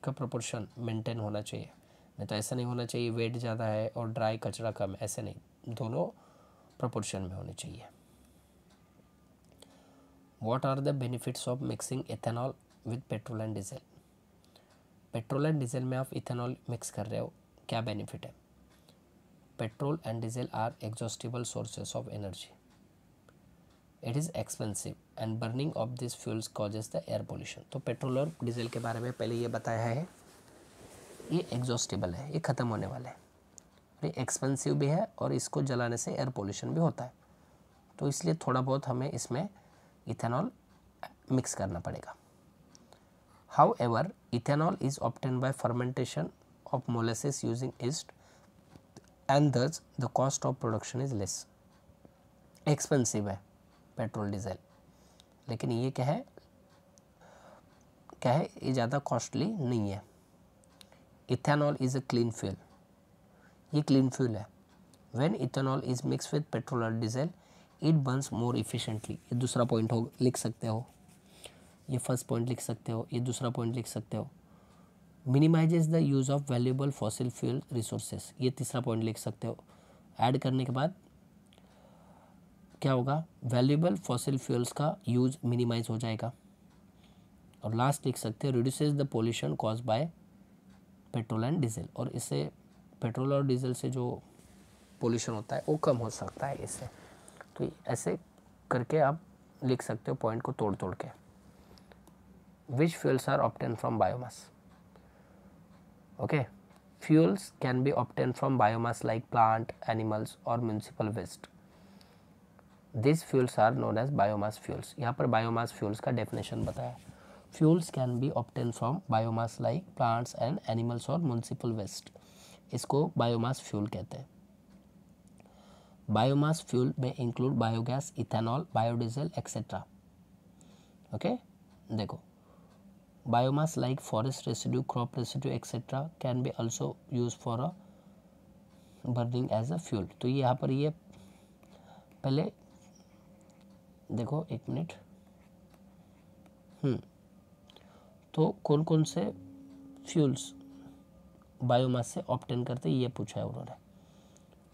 का प्रोपोर्शन मेंटेन होना चाहिए, नहीं तो ऐसा नहीं होना चाहिए वेट ज़्यादा है और ड्राई कचरा कम है, ऐसे नहीं, दोनों प्रोपोर्शन में होने चाहिए। What are the benefits of mixing ethanol with petrol and diesel? Petrol and diesel में आप इथेनॉल मिक्स कर रहे हो, क्या बेनिफिट है? Petrol and diesel are exhaustible sources of energy, it is expensive and burning of this fuels causes the air pollution. तो petrol और diesel के बारे में पहले ये बताया है, ये एग्जॉस्टिबल है, ये ख़त्म होने वाला है, ये एक्सपेंसिव भी है और इसको जलाने से एयर पोल्यूशन भी होता है, तो इसलिए थोड़ा बहुत हमें इसमें इथेनॉल मिक्स करना पड़ेगा। However ethanol is obtained by fermentation of molasses using yeast and thus the cost of production is less. Expensive है पेट्रोल डीजल, लेकिन ये क्या है, ये ज़्यादा कॉस्टली नहीं है। Ethanol is a clean fuel, ये क्लीन फ्यूल है। When ethanol is mix with petrol और diesel it burns more efficiently. ये दूसरा पॉइंट हो लिख सकते हो, ये फर्स्ट पॉइंट लिख सकते हो, ये दूसरा पॉइंट लिख सकते हो। Minimises the use of valuable fossil fuel resources, ये तीसरा पॉइंट लिख सकते हो। ऐड करने के बाद क्या होगा, वैल्यूएबल फॉसिल फ्यूल्स का यूज़ मिनिमाइज हो जाएगा। और लास्ट लिख सकते हो, reduces the pollution cause by petrol and diesel, और इससे पेट्रोल और डीजल से जो पोल्यूशन होता है वो कम हो सकता है इससे। तो ऐसे करके आप लिख सकते हो पॉइंट को तोड़ तोड़ के। Which fuels are obtain from biomass? Okay, fuels can be obtain from biomass like plant, animals और municipal waste. This fuels are known as biomass fuels. यहाँ पर बायोमास फ्यूल्स का डेफिनेशन बताया। Fuels can be obtain from biomass like plants and animals और municipal waste, इसको biomass fuel कहते हैं। Biomass fuel में include biogas, ethanol, biodiesel etcetera. Okay, देखो, biomass like forest residue, crop residue etcetera can be also use for a burning as a fuel. तो ये यहाँ पर ये पहले देखो, एक मिनट, तो कौन कौन से फ्यूल्स बायोमास से ऑब्टेन करते ये पूछा है उन्होंने।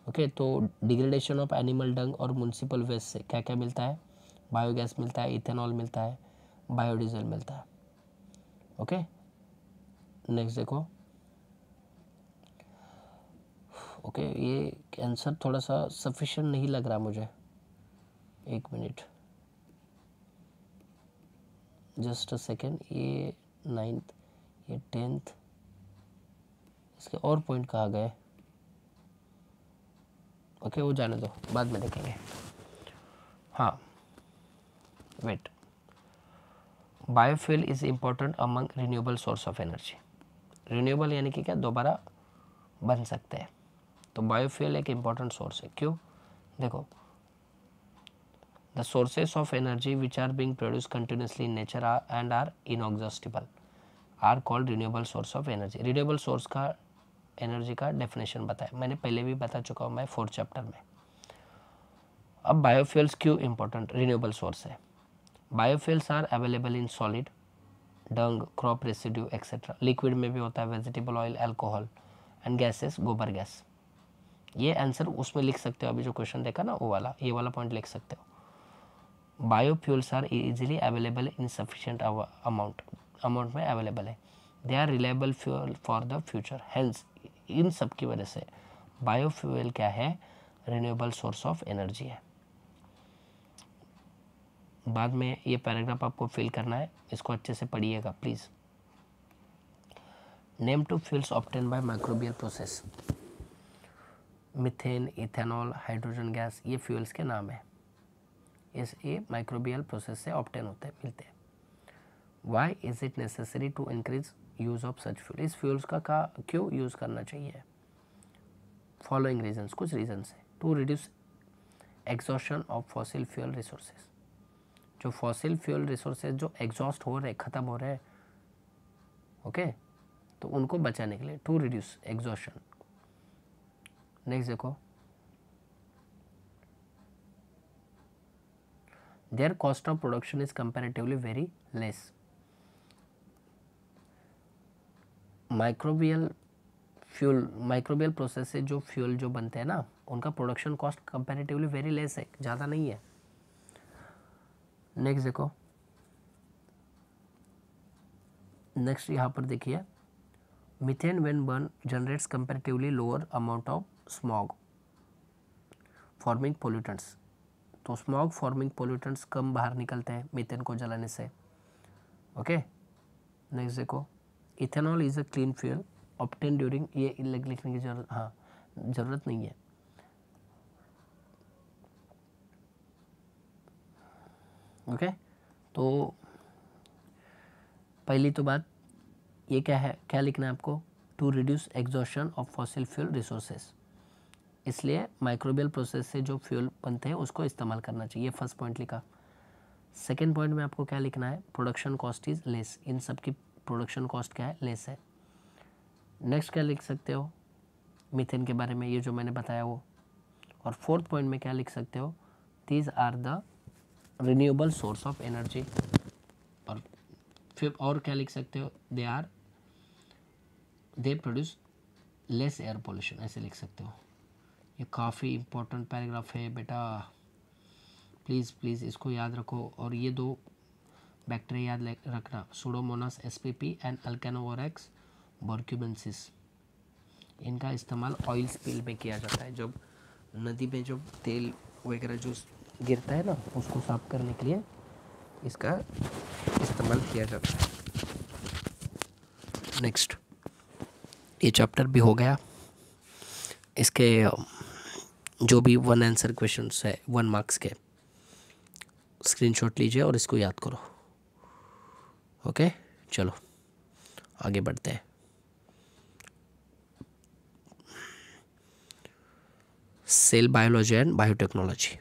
ओके, तो डिग्रेडेशन ऑफ एनिमल डंग और म्यूनिसिपल वेस्ट से क्या क्या मिलता है? बायोगैस मिलता है, इथेनॉल मिलता है, बायोडीजल मिलता है। ओके, नेक्स्ट देखो। ओके, ये आंसर थोड़ा सा सफिशिएंट नहीं लग रहा मुझे, एक मिनट, जस्ट अ सेकेंड। ये 9th, ये 10th, इसके और पॉइंट कहाँ गए? ओके, वो जाने दो, बाद में देखेंगे। हाँ, wait, biofuel is important among renewable source of energy. Renewable यानी कि क्या, दोबारा बन सकते हैं, तो बायोफ्यूल एक इम्पॉर्टेंट सोर्स है। क्यों? देखो, the sources of energy which are being produce continuously in nature and are inexhaustible are called renewable source of energy. Renewable source का एनर्जी का डेफिनेशन बताया, मैंने पहले भी बता चुका हूँ मैं 4th चैप्टर में। अब बायोफ्यूल्स क्यों इम्पोर्टेंट रिन्यूएबल सोर्स है? Biofuels are available in solid, dung, crop residue etcetera. Liquid में भी होता है vegetable oil, alcohol and gases, गोबर गैस। ये आंसर उसमें लिख सकते हो, अभी जो क्वेश्चन देखा ना वो वाला, ये वाला पॉइंट लिख सकते हो। Biofuels are easily available in sufficient amount में अवेलेबल है। They are reliable fuel for the future. Hence इन सब की वजह से बायोफ्यूल क्या है, रिन्यूएबल सोर्स ऑफ एनर्जी है। बाद में ये पैराग्राफ आपको फिल करना है, इसको अच्छे से पढ़िएगा please. Name two fuels obtain by microbial process. Methane, ethanol, hydrogen gas, ये फ्यूल्स के नाम है। ये माइक्रोबियल प्रोसेस से ऑब्टेन होते हैं, मिलते हैं। Why is it necessary to increase use of such fuel. इस फ्यूल्स का क्यों यूज़ करना चाहिए? फॉलोइंग रीजन्स, कुछ रीजन है। To reduce exhaustion of fossil fuel resources. जो फॉसिल फ्यूल रिसोर्सेज जो एग्जॉस्ट हो रहे, ख़त्म हो रहे हैं, ओके, तो उनको बचाने के लिए। To reduce exhaustion. नेक्स्ट देखो, their cost of production is comparatively very less. Microbial process से जो फ्यूल जो बनते हैं ना, उनका production cost comparatively very less है, ज़्यादा नहीं है। नेक्स्ट देखो, नेक्स्ट यहाँ पर देखिए, methane when burn generates comparatively lower amount of smog forming pollutants. तो स्मॉग फॉर्मिंग पोल्यूटेंट्स कम बाहर निकलते हैं मीथेन को जलाने से, ओके। नेक्स्ट देखो, ethanol is a clean fuel obtain during, ये लिखने की ज़रूरत नहीं है। ओके, तो पहली तो बात ये क्या है, क्या लिखना है आपको? To reduce exhaustion of fossil fuel resources. इसलिए माइक्रोबियल प्रोसेस से जो फ्यूल बनते हैं उसको इस्तेमाल करना चाहिए, फर्स्ट पॉइंट लिखा। सेकेंड पॉइंट में आपको क्या लिखना है? Production cost is less. इन सब की प्रोडक्शन कॉस्ट क्या है? लेस है। नेक्स्ट क्या लिख सकते हो मीथेन के बारे में, ये जो मैंने बताया वो। और फोर्थ पॉइंट में क्या लिख सकते हो? These are the renewable source of energy. और फिर और क्या लिख सकते हो? They produce less air pollution, ऐसे लिख सकते हो। ये काफ़ी इम्पोर्टेंट पैराग्राफ है बेटा, प्लीज़ प्लीज़ इसको याद रखो। और ये दो बैक्टीरिया याद रखना, सुडोमोनास spp एंड अल्केनोवोरेक्स बर्क्यूमेंसिस। इनका इस्तेमाल ऑयल स्पिल में किया जाता है। जब नदी में जो तेल वगैरह जो गिरता है ना, उसको साफ करने के लिए इसका इस्तेमाल किया जाता है। नेक्स्ट, ये चैप्टर भी हो गया। इसके जो भी 1 आंसर क्वेश्चंस है 1 मार्क्स के, स्क्रीनशॉट लीजिए और इसको याद करो, ओके। चलो आगे बढ़ते हैं। सेल बायोलॉजी एंड बायोटेक्नोलॉजी,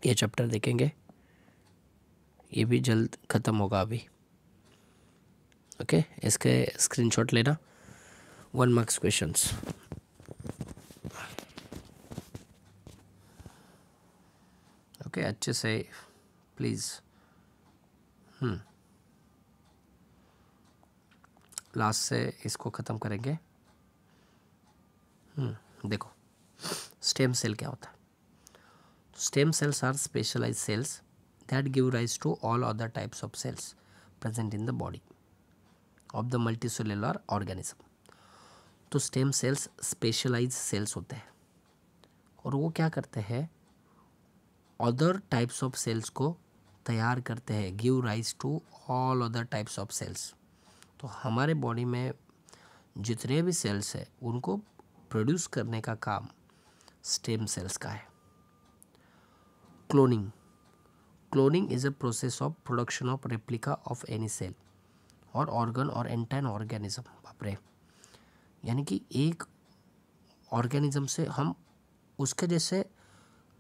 ये चैप्टर देखेंगे। ये भी जल्द ख़त्म होगा अभी, ओके। इसके स्क्रीनशॉट लेना, 1 मार्क्स क्वेश्चंस। ओके, अच्छे से प्लीज़। लास्ट से इसको ख़त्म करेंगे। देखो, स्टेम सेल क्या होता है? Stem cells are specialized cells that give rise to all other types of cells present in the body of the multicellular organism. तो स्टेम सेल्स स्पेशलाइज्ड सेल्स होते हैं और वो क्या करते हैं? अदर टाइप्स ऑफ सेल्स को तैयार करते हैं, give rise to all other types of cells. तो हमारे बॉडी में जितने भी सेल्स हैं उनको प्रोड्यूस करने का काम स्टेम सेल्स का है। Cloning is a process of production of replica of any cell और ऑर्गन और एंटायर ऑर्गेनिज्म। बाप रे, यानी कि एक ऑर्गेनिज्म से हम उसके जैसे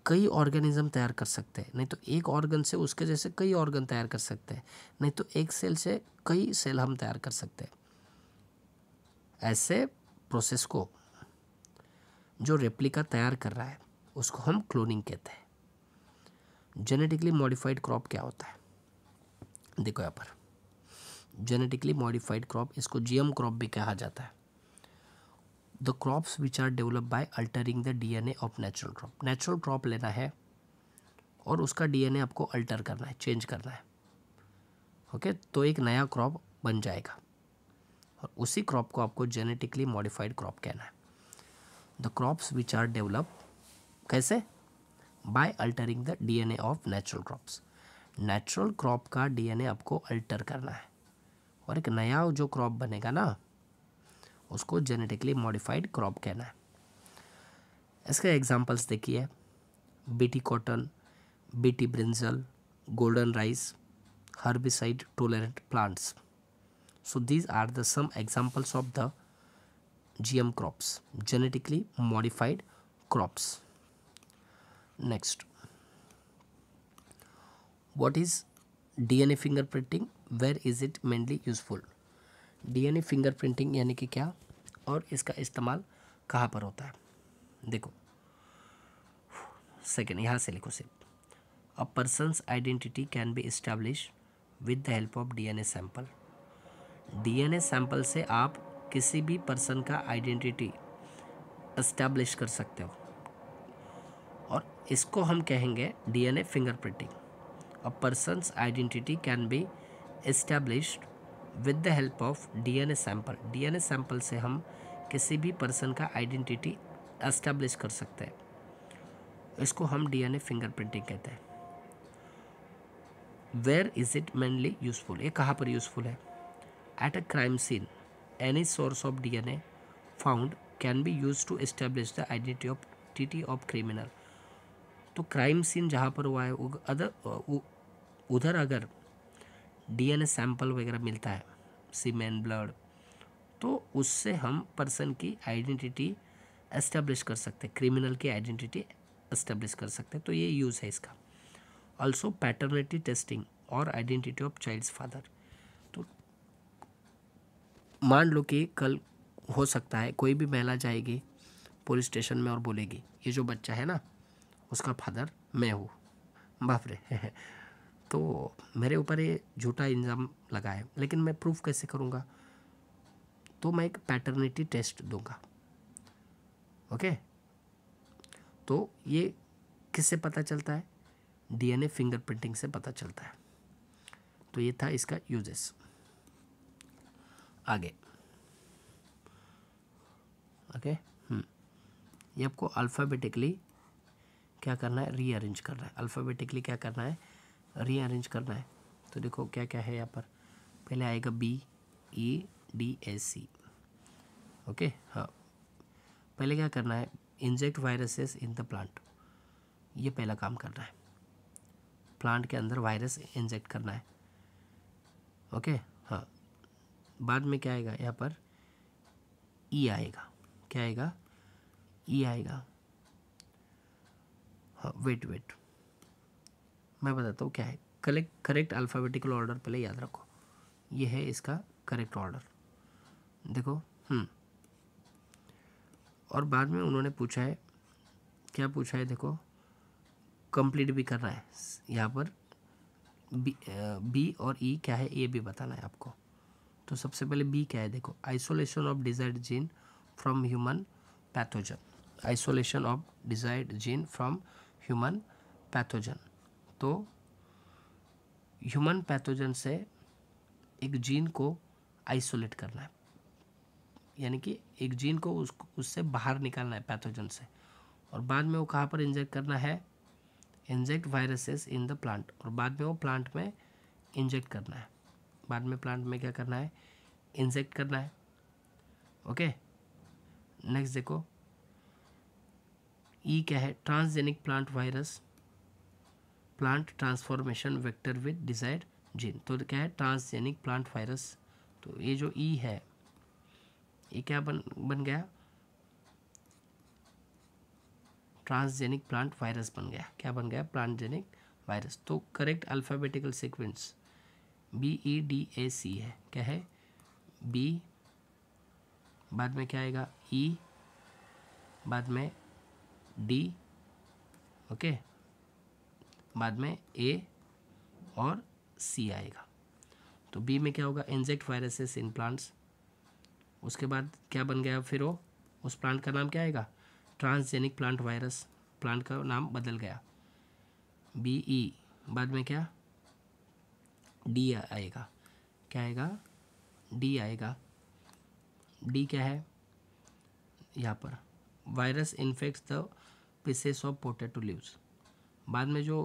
कई ऑर्गेनिज्म तैयार कर सकते हैं। नहीं तो एक ऑर्गन से उसके जैसे कई ऑर्गन तैयार कर सकते हैं, नहीं तो एक सेल से कई सेल हम तैयार कर सकते हैं। ऐसे प्रोसेस को जो रेप्लिका तैयार कर रहा है उसको हम क्लोनिंग कहते हैं। जेनेटिकली मॉडिफाइड क्रॉप क्या होता है? देखो यहाँ पर जेनेटिकली मॉडिफाइड क्रॉप, इसको जीएम क्रॉप भी कहा जाता है। The crops which are develop by altering the DNA of natural crop. Natural crop लेना है और उसका डीएनए आपको अल्टर करना है, चेंज करना है। ओके, तो एक नया क्रॉप बन जाएगा और उसी क्रॉप को आपको जेनेटिकली मॉडिफाइड क्रॉप कहना है। The crops which are develop कैसे? By altering the DNA of natural crops. Natural crop का डीएनए आपको अल्टर करना है और एक नया जो क्रॉप बनेगा ना, उसको जेनेटिकली मॉडिफाइड क्रॉप कहना है। इसके एग्जांपल्स देखिए, BT cotton, BT brinjal, golden rice, herbicide tolerant plants. So these are the some examples of the GM crops, genetically modified crops. Next, what is DNA fingerprinting? Where is it mainly useful? DNA fingerprinting यानी कि क्या और इसका इस्तेमाल कहाँ पर होता है? देखो, सेकेंड यहाँ से लिखो सिर्फ। A person's identity can be established with the help of DNA sample. DNA sample से आप किसी भी पर्सन का आइडेंटिटी एस्टैब्लिश कर सकते हो और इसको हम कहेंगे DNA fingerprinting. A person's identity can be established with the help of DNA sample. DNA sample से हम किसी भी पर्सन का आइडेंटिटी एस्टैब्लिश कर सकते हैं, इसको हम DNA फिंगरप्रिंटिंग कहते हैं। Where is it mainly useful? ये कहाँ पर यूजफुल है? At a crime scene any source of DNA found can be use to establish the identity of criminal. तो क्राइम सीन जहाँ पर हुआ है उधर अगर DNA सैंपल वगैरह मिलता है, सीमेन, ब्लड, तो उससे हम पर्सन की आइडेंटिटी एस्टेब्लिश कर सकते हैं, क्रिमिनल की आइडेंटिटी एस्टेब्लिश कर सकते हैं। तो ये यूज़ है इसका। ऑल्सो पैटर्निटी टेस्टिंग और आइडेंटिटी ऑफ चाइल्ड्स फादर। तो मान लो कि कल हो सकता है कोई भी महिला जाएगी पुलिस स्टेशन में और बोलेगी ये जो बच्चा है ना उसका फादर मैं हूँ। बाप रे तो मेरे ऊपर ये झूठा इल्ज़ाम लगा है, लेकिन मैं प्रूफ कैसे करूँगा? तो मैं एक पैटर्निटी टेस्ट दूंगा। ओके, तो ये किससे पता चलता है? DNA फिंगरप्रिंटिंग से पता चलता है। तो ये था इसका यूजेस। आगे ओके, ये आपको अल्फ़ाबेटिकली क्या करना है? रीअरेंज करना है। अल्फ़ाबेटिकली क्या करना है? रीअरेंज करना है। तो देखो क्या क्या है यहाँ पर। पहले आएगा BEDAC। ओके, हाँ, पहले क्या करना है? Inject viruses in the plant. ये पहला काम करना है, प्लांट के अंदर वायरस इंजेक्ट करना है। ओके, हाँ, बाद में क्या आएगा? यहाँ पर ई आएगा। क्या आएगा? ई आएगा। हाँ, वेट मैं बताता हूँ क्या है। करेक्ट अल्फ़ाबेटिकल ऑर्डर पहले याद रखो। ये है इसका करेक्ट ऑर्डर। देखो, और बाद में उन्होंने पूछा है, क्या पूछा है? देखो, कंप्लीट भी करना है। यहाँ पर बी और ई क्या है ये भी बताना है आपको। तो सबसे पहले बी क्या है? देखो, isolation of desired gene from human pathogen. Isolation of desired gene from human pathogen. तो ह्यूमन पैथोजन से एक जीन को आइसोलेट करना है, यानी कि एक जीन को उससे बाहर निकालना है पैथोजन से। और बाद में वो कहाँ पर इंजेक्ट करना है? Inject viruses in the plant. और बाद में वो प्लांट में इंजेक्ट करना है। बाद में प्लांट में क्या करना है? इंजेक्ट करना है। ओके, नेक्स्ट देखो, ई क्या है? Transgenic plant virus, plant transformation vector with desired gene. तो क्या है? Transgenic plant virus. तो ये जो ई है ये क्या बन गया? ट्रांसजेनिक प्लांट वायरस बन गया। क्या बन गया? प्लांटजेनिक वायरस। तो करेक्ट अल्फ़ाबेटिकल सीक्वेंस BEDAC है। क्या है? बी, बाद में क्या आएगा? ई, बाद में डी, ओके, बाद में ए और सी आएगा। तो बी में क्या होगा, इंजेक्ट वायरसेस इन प्लांट्स। उसके बाद क्या बन गया फिर वो, उस प्लांट का नाम क्या आएगा, ट्रांसजेनिक प्लांट वायरस, प्लांट का नाम बदल गया। बी ई, बाद में क्या, डी आएगा, क्या आएगा, डी आएगा। डी क्या है यहाँ पर, virus infects the pieces of potato leaves. बाद में जो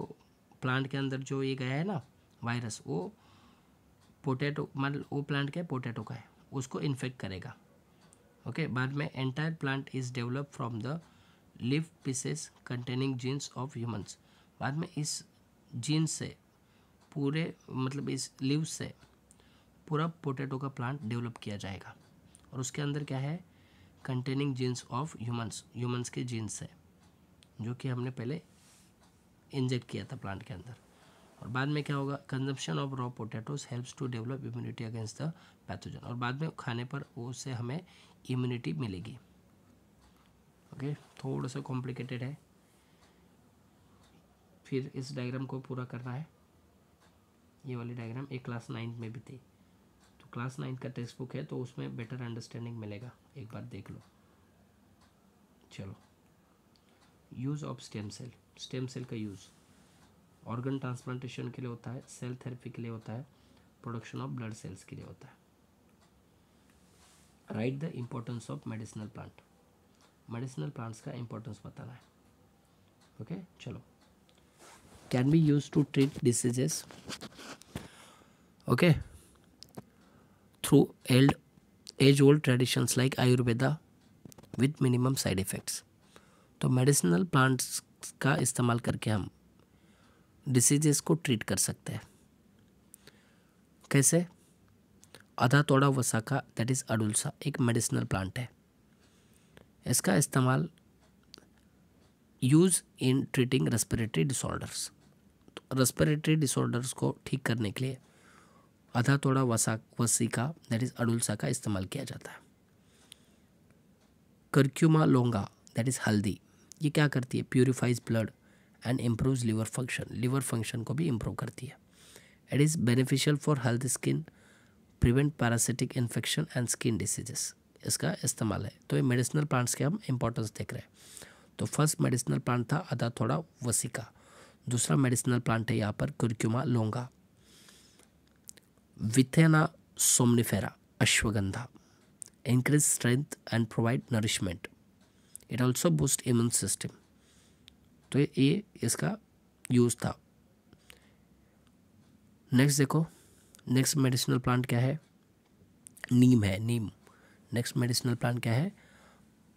प्लांट के अंदर जो ये गया है ना वायरस, वो पोटैटो, मतलब वो प्लांट क्या है, पोटैटो का है, उसको इन्फेक्ट करेगा। ओके, बाद में entire plant is develop from the leave pieces containing jeans of humans. बाद में इस जीन्स से पूरे, मतलब इस लीव्स से पूरा पोटैटो का प्लांट डेवलप किया जाएगा। और उसके अंदर क्या है, containing jeans of humans, humans के जीन्स है जो कि हमने पहले इंजेक्ट किया था प्लांट के अंदर। और बाद में क्या होगा, consumption of raw potatoes helps to develop immunity against the pathogen. और बाद में खाने पर उससे हमें इम्यूनिटी मिलेगी। ओके, थोड़ा सा कॉम्प्लिकेटेड है, फिर इस डायग्राम को पूरा करना है। ये वाली डायग्राम एक क्लास 9 में भी थी, तो क्लास 9 का टेक्स्ट बुक है, तो उसमें बेटर अंडरस्टैंडिंग मिलेगा, एक बार देख लो। चलो, use of stem cell. Stem cell का यूज़ ऑर्गन ट्रांसप्लांटेशन के लिए होता है, सेल थेरेपी के लिए होता है, प्रोडक्शन ऑफ ब्लड सेल्स के लिए होता है। Write the importance of medicinal plant. Medicinal plants का इम्पोर्टेंस बताना है। ओके, चलो। Can be use to treat diseases, okay, through age old traditions like Ayurveda with minimum side effects. तो मेडिसिनल प्लांट्स का इस्तेमाल करके हम डिसीजेस को ट्रीट कर सकते हैं। कैसे, आधा तोड़ा वसाका, दैट इज़ अडुल्सा, एक मेडिसिनल प्लांट है। इसका इस्तेमाल use in treating respiratory disorders. तो रेस्पिरेटरी डिसऑर्डर्स को ठीक करने के लिए आधा तोड़ा वसिका, दैट इज़ अडुल्सा का इस्तेमाल किया जाता है। कर्क्यूमा लोंगा, दैट इज़ हल्दी, ये क्या करती है, purifies blood and improves liver function, liver function को भी इम्प्रूव करती है। It is beneficial for health skin, prevent parasitic infection and skin diseases, इसका इस्तेमाल है। तो ये मेडिसिनल प्लांट्स के हम इंपॉर्टेंस देख रहे हैं। तो फर्स्ट मेडिसिनल प्लांट था आधा थोड़ा वसिका, दूसरा मेडिसिनल प्लांट है यहाँ पर Curcuma longa. Withania somnifera, ashwagandha, increase strength and provide nourishment, it also boost immune system. तो ये इसका यूज़ था। नेक्स्ट देखो, नेक्स्ट मेडिसिनल प्लांट क्या है, नीम है, नीम। नेक्स्ट मेडिसिनल प्लांट क्या है,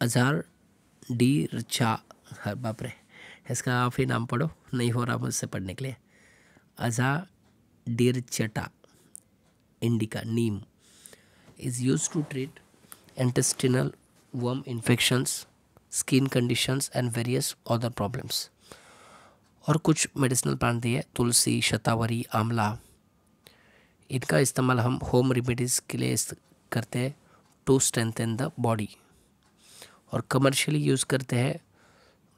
अजार डी रचा, हर बाप रे, इसका आप ही नाम पढ़ो, नहीं हो रहा मुझसे पढ़ने के लिए। Azadirachta indica, neem, is use to treat intestinal worm infections, skin conditions and various other problems. और कुछ मेडिसिनल प्लांट दिए, तुलसी, शतावरी, आंवला, इनका इस्तेमाल हम होम रेमेडीज़ के लिए करते हैं टू स्ट्रेंथन द बॉडी। और कमर्शियली यूज़ करते हैं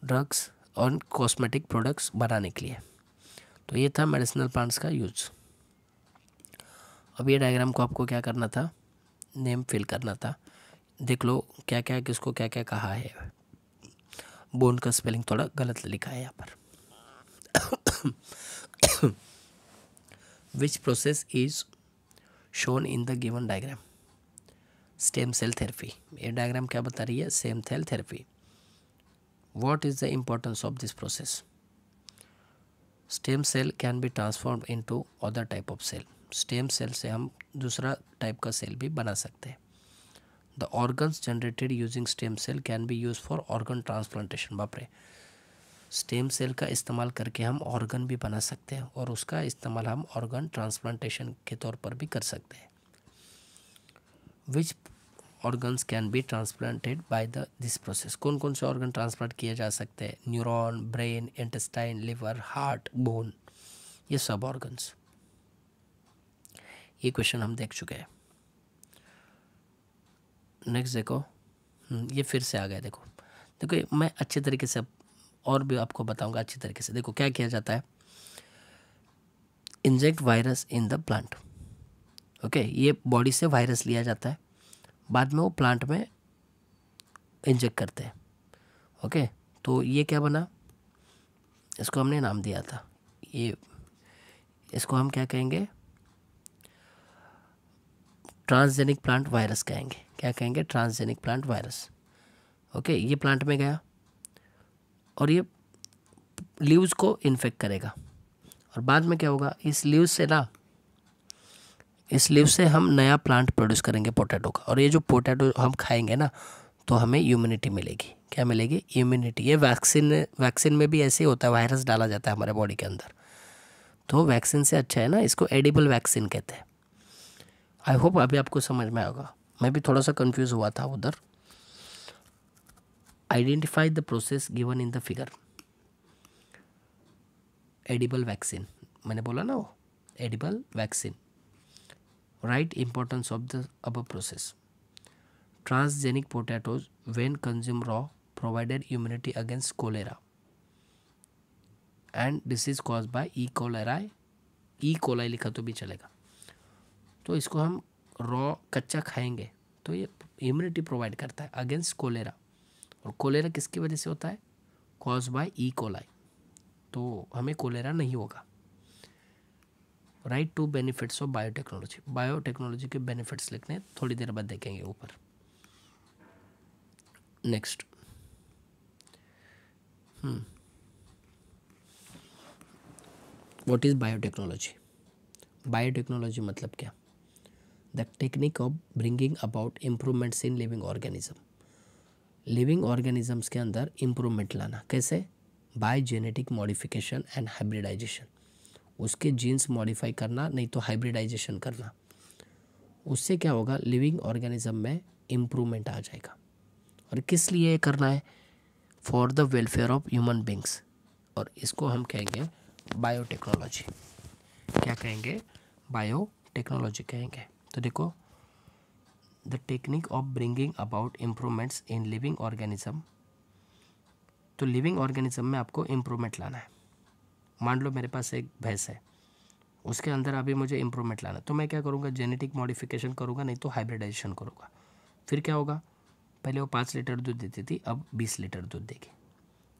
ड्रग्स और कॉस्मेटिक प्रोडक्ट्स बनाने के लिए। तो ये था मेडिसिनल प्लांट्स का यूज़। अब ये डायग्राम को आपको क्या करना था, नेम फिल करना था। देख लो क्या क्या किसको क्या क्या कहा है। बोन का स्पेलिंग थोड़ा गलत लिखा है यहाँ पर। Which process is shown in the given diagram? Stem cell therapy. ये डायग्राम क्या बता रही है, stem cell therapy. What is the importance of this process? Stem cell can be transformed into other type of cell. Stem cell से हम दूसरा type का cell भी बना सकते हैं। The organs generated using stem cell can be used for organ transplantation. बाप रे, स्टेम सेल का इस्तेमाल करके हम ऑर्गन भी बना सकते हैं और उसका इस्तेमाल हम ऑर्गन ट्रांसप्लांटेशन के तौर पर भी कर सकते हैं। Which organs can be transplanted by this process, कौन कौन से ऑर्गन ट्रांसप्लांट किए जा सकते हैं, neuron, brain, intestine, liver, heart, bone, ये सब ऑर्गन्स। ये क्वेश्चन हम देख चुके हैं। नेक्स्ट देखो, ये फिर से आ गया। देखो देखो, मैं अच्छे तरीके से और भी आपको बताऊंगा अच्छी तरीके से। देखो क्या किया जाता है, inject virus in the plant. Okay, ये बॉडी से वायरस लिया जाता है, बाद में वो प्लांट में इंजेक्ट करते हैं। ओके, तो ये क्या बना, इसको हमने नाम दिया था, ये इसको हम क्या कहेंगे, ट्रांसजेनिक प्लांट वायरस कहेंगे। क्या कहेंगे, ट्रांसजेनिक प्लांट वायरस। ओके, ये प्लांट में गया और ये लीव्स को इन्फेक्ट करेगा, और बाद में क्या होगा, इस लीव्स से ना, इस लीव से हम नया प्लांट प्रोड्यूस करेंगे पोटैटो का, और ये जो पोटैटो हम खाएंगे ना, तो हमें इम्यूनिटी मिलेगी। क्या मिलेगी, इम्यूनिटी। ये वैक्सीन में भी ऐसे ही होता है, वायरस डाला जाता है हमारे बॉडी के अंदर, तो वैक्सीन से अच्छा है ना, इसको एडिबल वैक्सीन कहते हैं। आई होप अभी आपको समझ में आएगा, मैं भी थोड़ा सा कंफ्यूज हुआ था उधर। Identify the process given in the figure. Edible vaccine मैंने बोला ना, वो edible vaccine. Write importance of the above process. Transgenic potatoes when consume raw provided immunity against cholera and disease cause by E coli लिखा तो भी चलेगा। तो इसको हम रॉ कच्चा खाएंगे तो ये इम्यूनिटी प्रोवाइड करता है अगेंस्ट कोलेरा, और कोलेरा किसकी वजह से होता है, कॉज बाय ई कोलाई, तो हमें कोलेरा नहीं होगा। Write two benefits of biotechnology. Biotechnology के बेनिफिट्स लिखने थोड़ी देर बाद देखेंगे ऊपर। Next, what is biotechnology. Biotechnology मतलब क्या, the technique of bringing about improvements in living organism. Living organisms के अंदर इम्प्रूवमेंट लाना, कैसे, by genetic modification and hybridization. उसके जीन्स मॉडिफाई करना, नहीं तो हाइब्रिडाइजेशन करना, उससे क्या होगा, लिविंग ऑर्गेनिज्म में इम्प्रूवमेंट आ जाएगा। और किस लिए करना है, for the welfare of human beings, और इसको हम कहेंगे बायोटेक्नोलॉजी। क्या कहेंगे, बायोटेक्नोलॉजी कहेंगे। तो देखो, the technique of bringing about improvements in living organism. तो लिविंग ऑर्गेनिज्म में आपको इम्प्रूवमेंट लाना है। मान लो मेरे पास एक भैंस है, उसके अंदर अभी मुझे इम्प्रूवमेंट लाना है, तो मैं क्या करूँगा, जेनेटिक मॉडिफिकेशन करूँगा, नहीं तो हाइब्रिडाइजेशन करूँगा। फिर क्या होगा, पहले वो 5 लीटर दूध देती थी, अब 20 लीटर दूध देगी।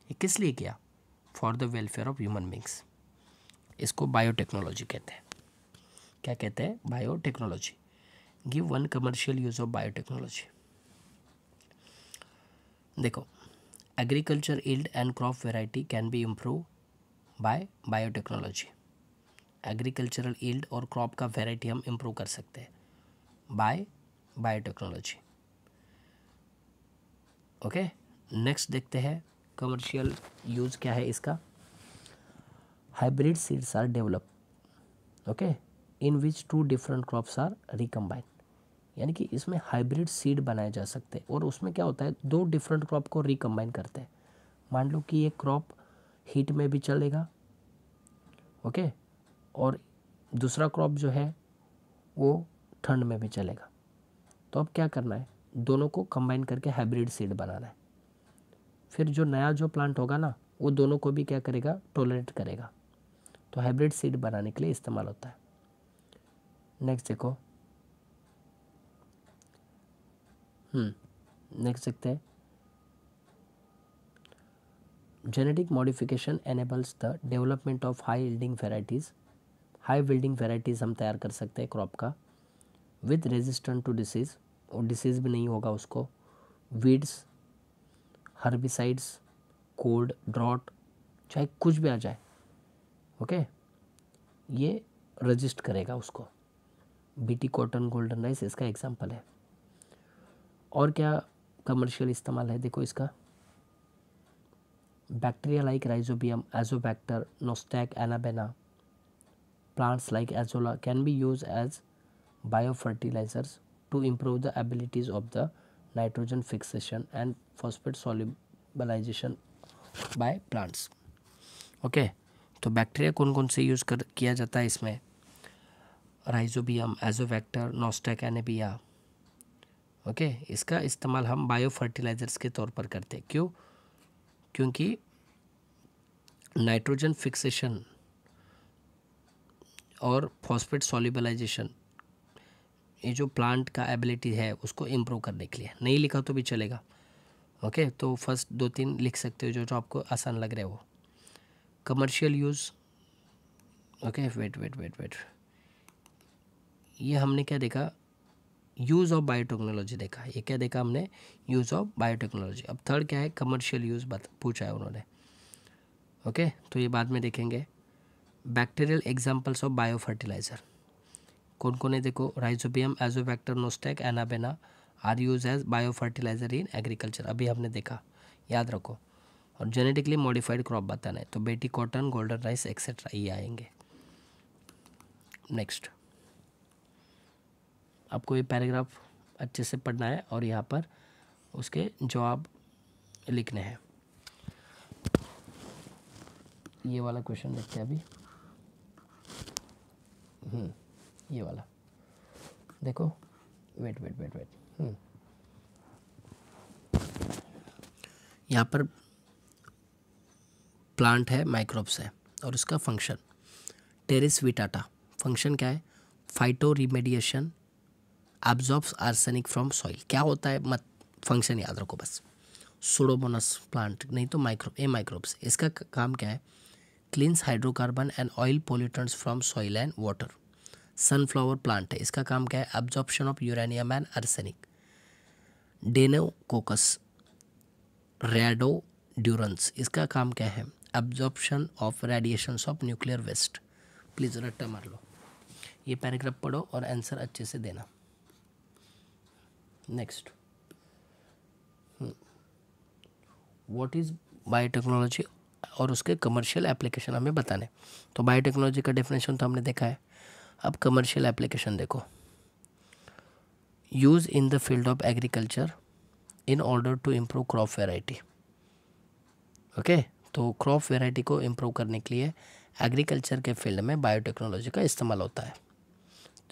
ये किस लिए किया, for the welfare of human beings. इसको बायोटेक्नोलॉजी कहते हैं। क्या कहते हैं, biotechnology. Give one commercial use of biotechnology. देखो, agriculture yield and crop variety can be improve by biotechnology. Agricultural yield और क्रॉप का वेराइटी हम इम्प्रूव कर सकते हैं बाय बायोटेक्नोलॉजी। ओके, नेक्स्ट देखते हैं कमर्शियल यूज क्या है इसका। Hybrid seeds are develop, okay, in which 2 different crops are recombined. यानी कि इसमें हाइब्रिड सीड बनाए जा सकते हैं, और उसमें क्या होता है, 2 डिफरेंट क्रॉप को रिकम्बाइन करते हैं। मान लो कि एक क्रॉप हीट में भी चलेगा, ओके, और दूसरा क्रॉप जो है वो ठंड में भी चलेगा। तो अब क्या करना है, दोनों को कंबाइन करके हाइब्रिड सीड बनाना है। फिर जो नया जो प्लांट होगा ना, वो दोनों को भी क्या करेगा, टॉलरेट करेगा। तो हाइब्रिड सीड बनाने के लिए इस्तेमाल होता है। नेक्स्ट देखो, नेक्स्ट देखते हैं, genetic modification enables the development of high yielding varieties. High yielding varieties हम तैयार कर सकते हैं क्रॉप का, विद रेजिस्टेंट टू डिसीज़, और डिसीज़ भी नहीं होगा उसको, वीड्स, हर्बिसाइड्स, कोल्ड, ड्रॉट, चाहे कुछ भी आ जाए, ओके, ये रजिस्ट करेगा उसको। बीटी कॉटन, गोल्डन राइस इसका एग्जांपल है। और क्या कमर्शियल इस्तेमाल है, देखो इसका, bacteria like rhizobium, azotobacter, nostoc, anabaena, plants like azolla can be used as biofertilizers to improve the abilities of the nitrogen fixation and phosphate solubilization by plants. Okay, तो bacteria कौन कौन से यूज़ किया जाता है इसमें, राइजोबियम, एजोबैक्टर, नोस्टैक, एनाबिया। ओके, इसका इस्तेमाल हम बायो फर्टिलाइजर्स के तौर पर करते हैं। क्यों, क्योंकि नाइट्रोजन फिक्सेशन और फॉस्फेट सॉल्युबलाइजेशन ये जो प्लांट का एबिलिटी है उसको इम्प्रूव करने के लिए, नहीं लिखा तो भी चलेगा। ओके, तो फर्स्ट 2-3 लिख सकते हो जो आपको आसान लग रहा है वो। कमर्शियल यूज़, ओके वेट, ये हमने क्या देखा, यूज़ ऑफ बायोटेक्नोलॉजी देखा। ये क्या देखा हमने, यूज़ ऑफ बायोटेक्नोलॉजी। अब थर्ड क्या है, कमर्शियल यूज़ पूछा है उन्होंने। ओके, तो ये बाद में देखेंगे। Bacterial examples of bio fertiliser कौन कौन है, देखो rhizobium, azotobacter, nostoc, anabaena are use as bio fertiliser in agriculture, अभी हमने देखा, याद रखो। और जेनेटिकली मॉडिफाइड क्रॉप बताना है तो बेटी कॉटन, गोल्डन राइस एक्सेट्रा ये आएंगे। नेक्स्ट, आपको ये पैराग्राफ अच्छे से पढ़ना है और यहाँ पर उसके जवाब लिखने हैं। ये वाला क्वेश्चन देखते हैं अभी। ये वाला देखो, वेट, यहाँ पर प्लांट है, माइक्रोब्स है और उसका फंक्शन टेरिस विटाटा, फंक्शन क्या है, phyto remediation, absorbs arsenic from soil. क्या होता है, मत फंक्शन याद रखो बस। सुडोमोनास प्लांट नहीं तो माइक्रोब्स, इसका काम क्या है, cleans hydrocarbon and oil pollutants from soil and water. Sunflower plant है, इसका काम क्या है, absorption of uranium and arsenic. Deinococcus radiodurans, इसका काम क्या है, absorption of radiations of nuclear waste. Please रट्टा मार लो, ये पैराग्राफ पढ़ो और आंसर अच्छे से देना। नेक्स्ट, व्हाट इज़ बायोटेक्नोलॉजी और उसके कमर्शियल एप्लीकेशन हमें बताने। तो बायोटेक्नोलॉजी का डेफिनेशन तो हमने देखा है, अब कमर्शियल एप्लीकेशन देखो। Use in the field of agriculture in order to improve crop variety. Okay, तो क्रॉप वेराइटी को इम्प्रूव करने के लिए एग्रीकल्चर के फील्ड में बायोटेक्नोलॉजी का इस्तेमाल होता है।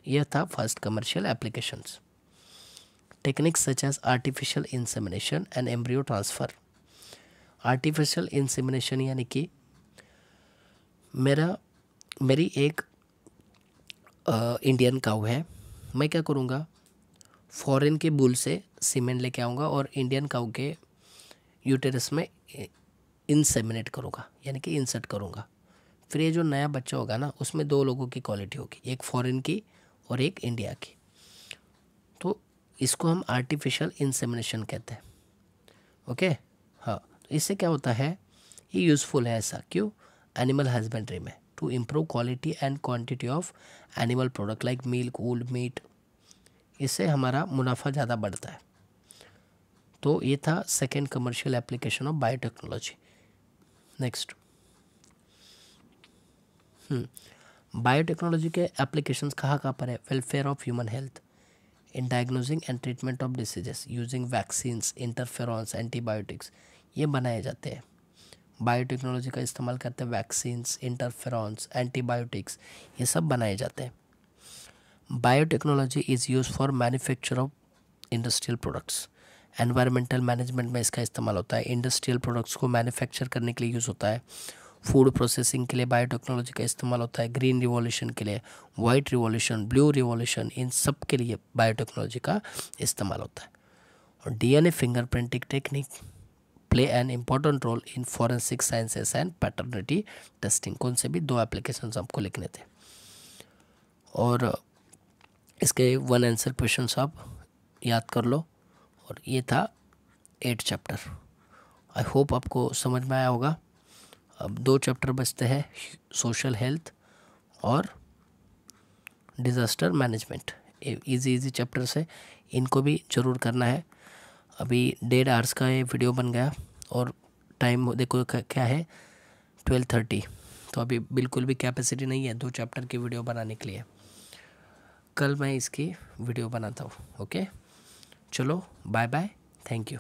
यह था first, commercial applications. Techniques such as artificial insemination and embryo transfer. Artificial insemination यानी कि मेरी एक इंडियन काऊ है, मैं क्या करूँगा, फॉरेन के बुल से सीमेंट लेके आऊँगा और इंडियन काऊ के यूटेरस में इंसेमिनेट करूँगा, यानी कि इंसर्ट करूँगा। फिर ये जो नया बच्चा होगा ना, उसमें 2 लोगों की क्वालिटी होगी, एक फॉरेन की और एक इंडिया की। तो इसको हम आर्टिफिशियल इंसेमिनेशन कहते हैं। ओके, हाँ, तो इससे क्या होता है, ये यूज़फुल है। ऐसा क्यों, एनिमल हस्बेंड्री में, to improve quality and quantity of animal product like milk, wool, meat. इससे हमारा मुनाफा ज़्यादा बढ़ता है। तो ये था second commercial application of biotechnology. Next, biotechnology के एप्लीकेशंस कहाँ पर है, welfare of human health, in diagnosing and treatment of diseases using vaccines, interferons, antibiotics, ये बनाए जाते हैं। बायोटेक्नोलॉजी का इस्तेमाल करते हैं, वैक्सीन्स, इंटरफेरॉन्स, एंटीबायोटिक्स, ये सब बनाए जाते हैं। Biotechnology is use for manufacture of industrial products. Environmental management में इसका इस्तेमाल होता है। इंडस्ट्रियल प्रोडक्ट्स को मैन्युफैक्चर करने के लिए यूज़ होता है। फूड प्रोसेसिंग के लिए बायोटेक्नोलॉजी का इस्तेमाल होता है। ग्रीन रिवॉल्यूशन के लिए, वाइट रिवॉल्यूशन, ब्लू रिवॉल्यूशन, इन सब के लिए बायोटेक्नोलॉजी का इस्तेमाल होता है। और DNA fingerprinting technique play an important role in forensic sciences and paternity testing. कौन से भी 2 एप्लीकेशंस आपको लिखने थे और इसके 1 आंसर क्वेश्चंस आप याद कर लो। और ये था 8 चैप्टर। आई होप आपको समझ में आया होगा। अब 2 चैप्टर बचते हैं, सोशल हेल्थ और डिज़ास्टर मैनेजमेंट। इजी चैप्टर्स है, इनको भी ज़रूर करना है। अभी 1.5 आवर्स का ये वीडियो बन गया और टाइम देखो क्या है 12:30। तो अभी बिल्कुल भी कैपेसिटी नहीं है 2 चैप्टर की वीडियो बनाने के लिए। कल मैं इसकी वीडियो बनाता हूँ। ओके, चलो बाय बाय, थैंक यू।